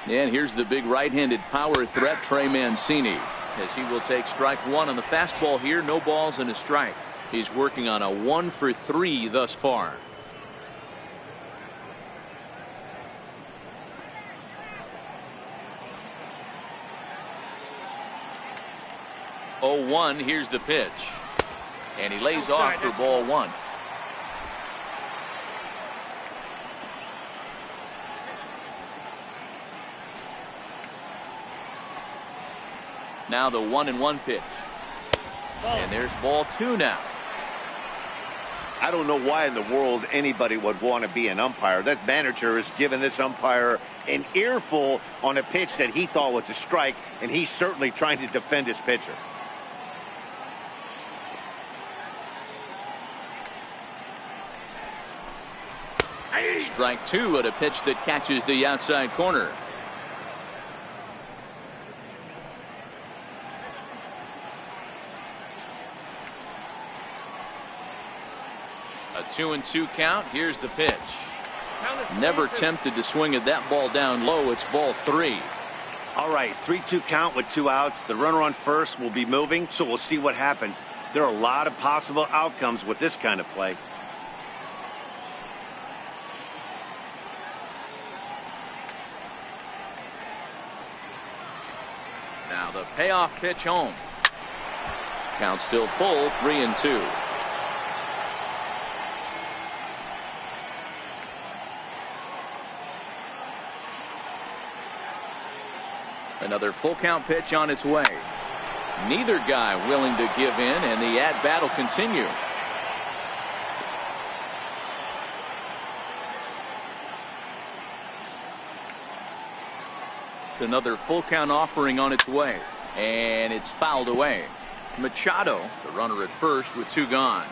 And here's the big right-handed power threat, Trey Mancini, as he will take strike 1 on the fastball here. No balls and a strike. He's working on a 1 for 3 thus far. Oh, 1. Here's the pitch. And he lays off for ball 1. Now the 1-1 pitch. And there's ball 2 now. I don't know why in the world anybody would want to be an umpire. That manager has given this umpire an earful on a pitch that he thought was a strike, and he's certainly trying to defend his pitcher. Strike 2 at a pitch that catches the outside corner. A 2-2 count. Here's the pitch. Never tempted to swing at that ball down low. It's ball 3. All right, 3-2 count with 2 outs. The runner on first will be moving, so we'll see what happens. There are a lot of possible outcomes with this kind of play. Now the payoff pitch home. Count still full, 3-2. Another full count pitch on its way. Neither guy willing to give in, and the at-bat will continue. Another full count offering on its way. And it's fouled away. Machado, the runner at first with 2 gone.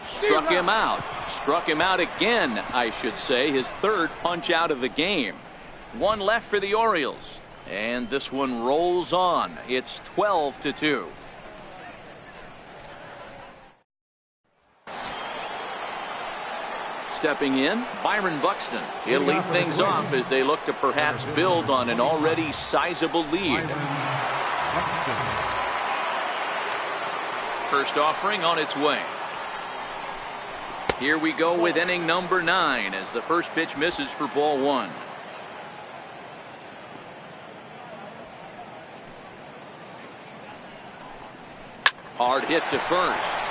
Struck him out. Struck him out again, I should say. His 3rd punch out of the game. 1 left for the Orioles. And this one rolls on. It's 12-2. Stepping in, Byron Buxton. He'll lead things off as they look to perhaps build on an already sizable lead. First offering on its way. Here we go with inning number 9 as the first pitch misses for ball 1. Hard hit to first.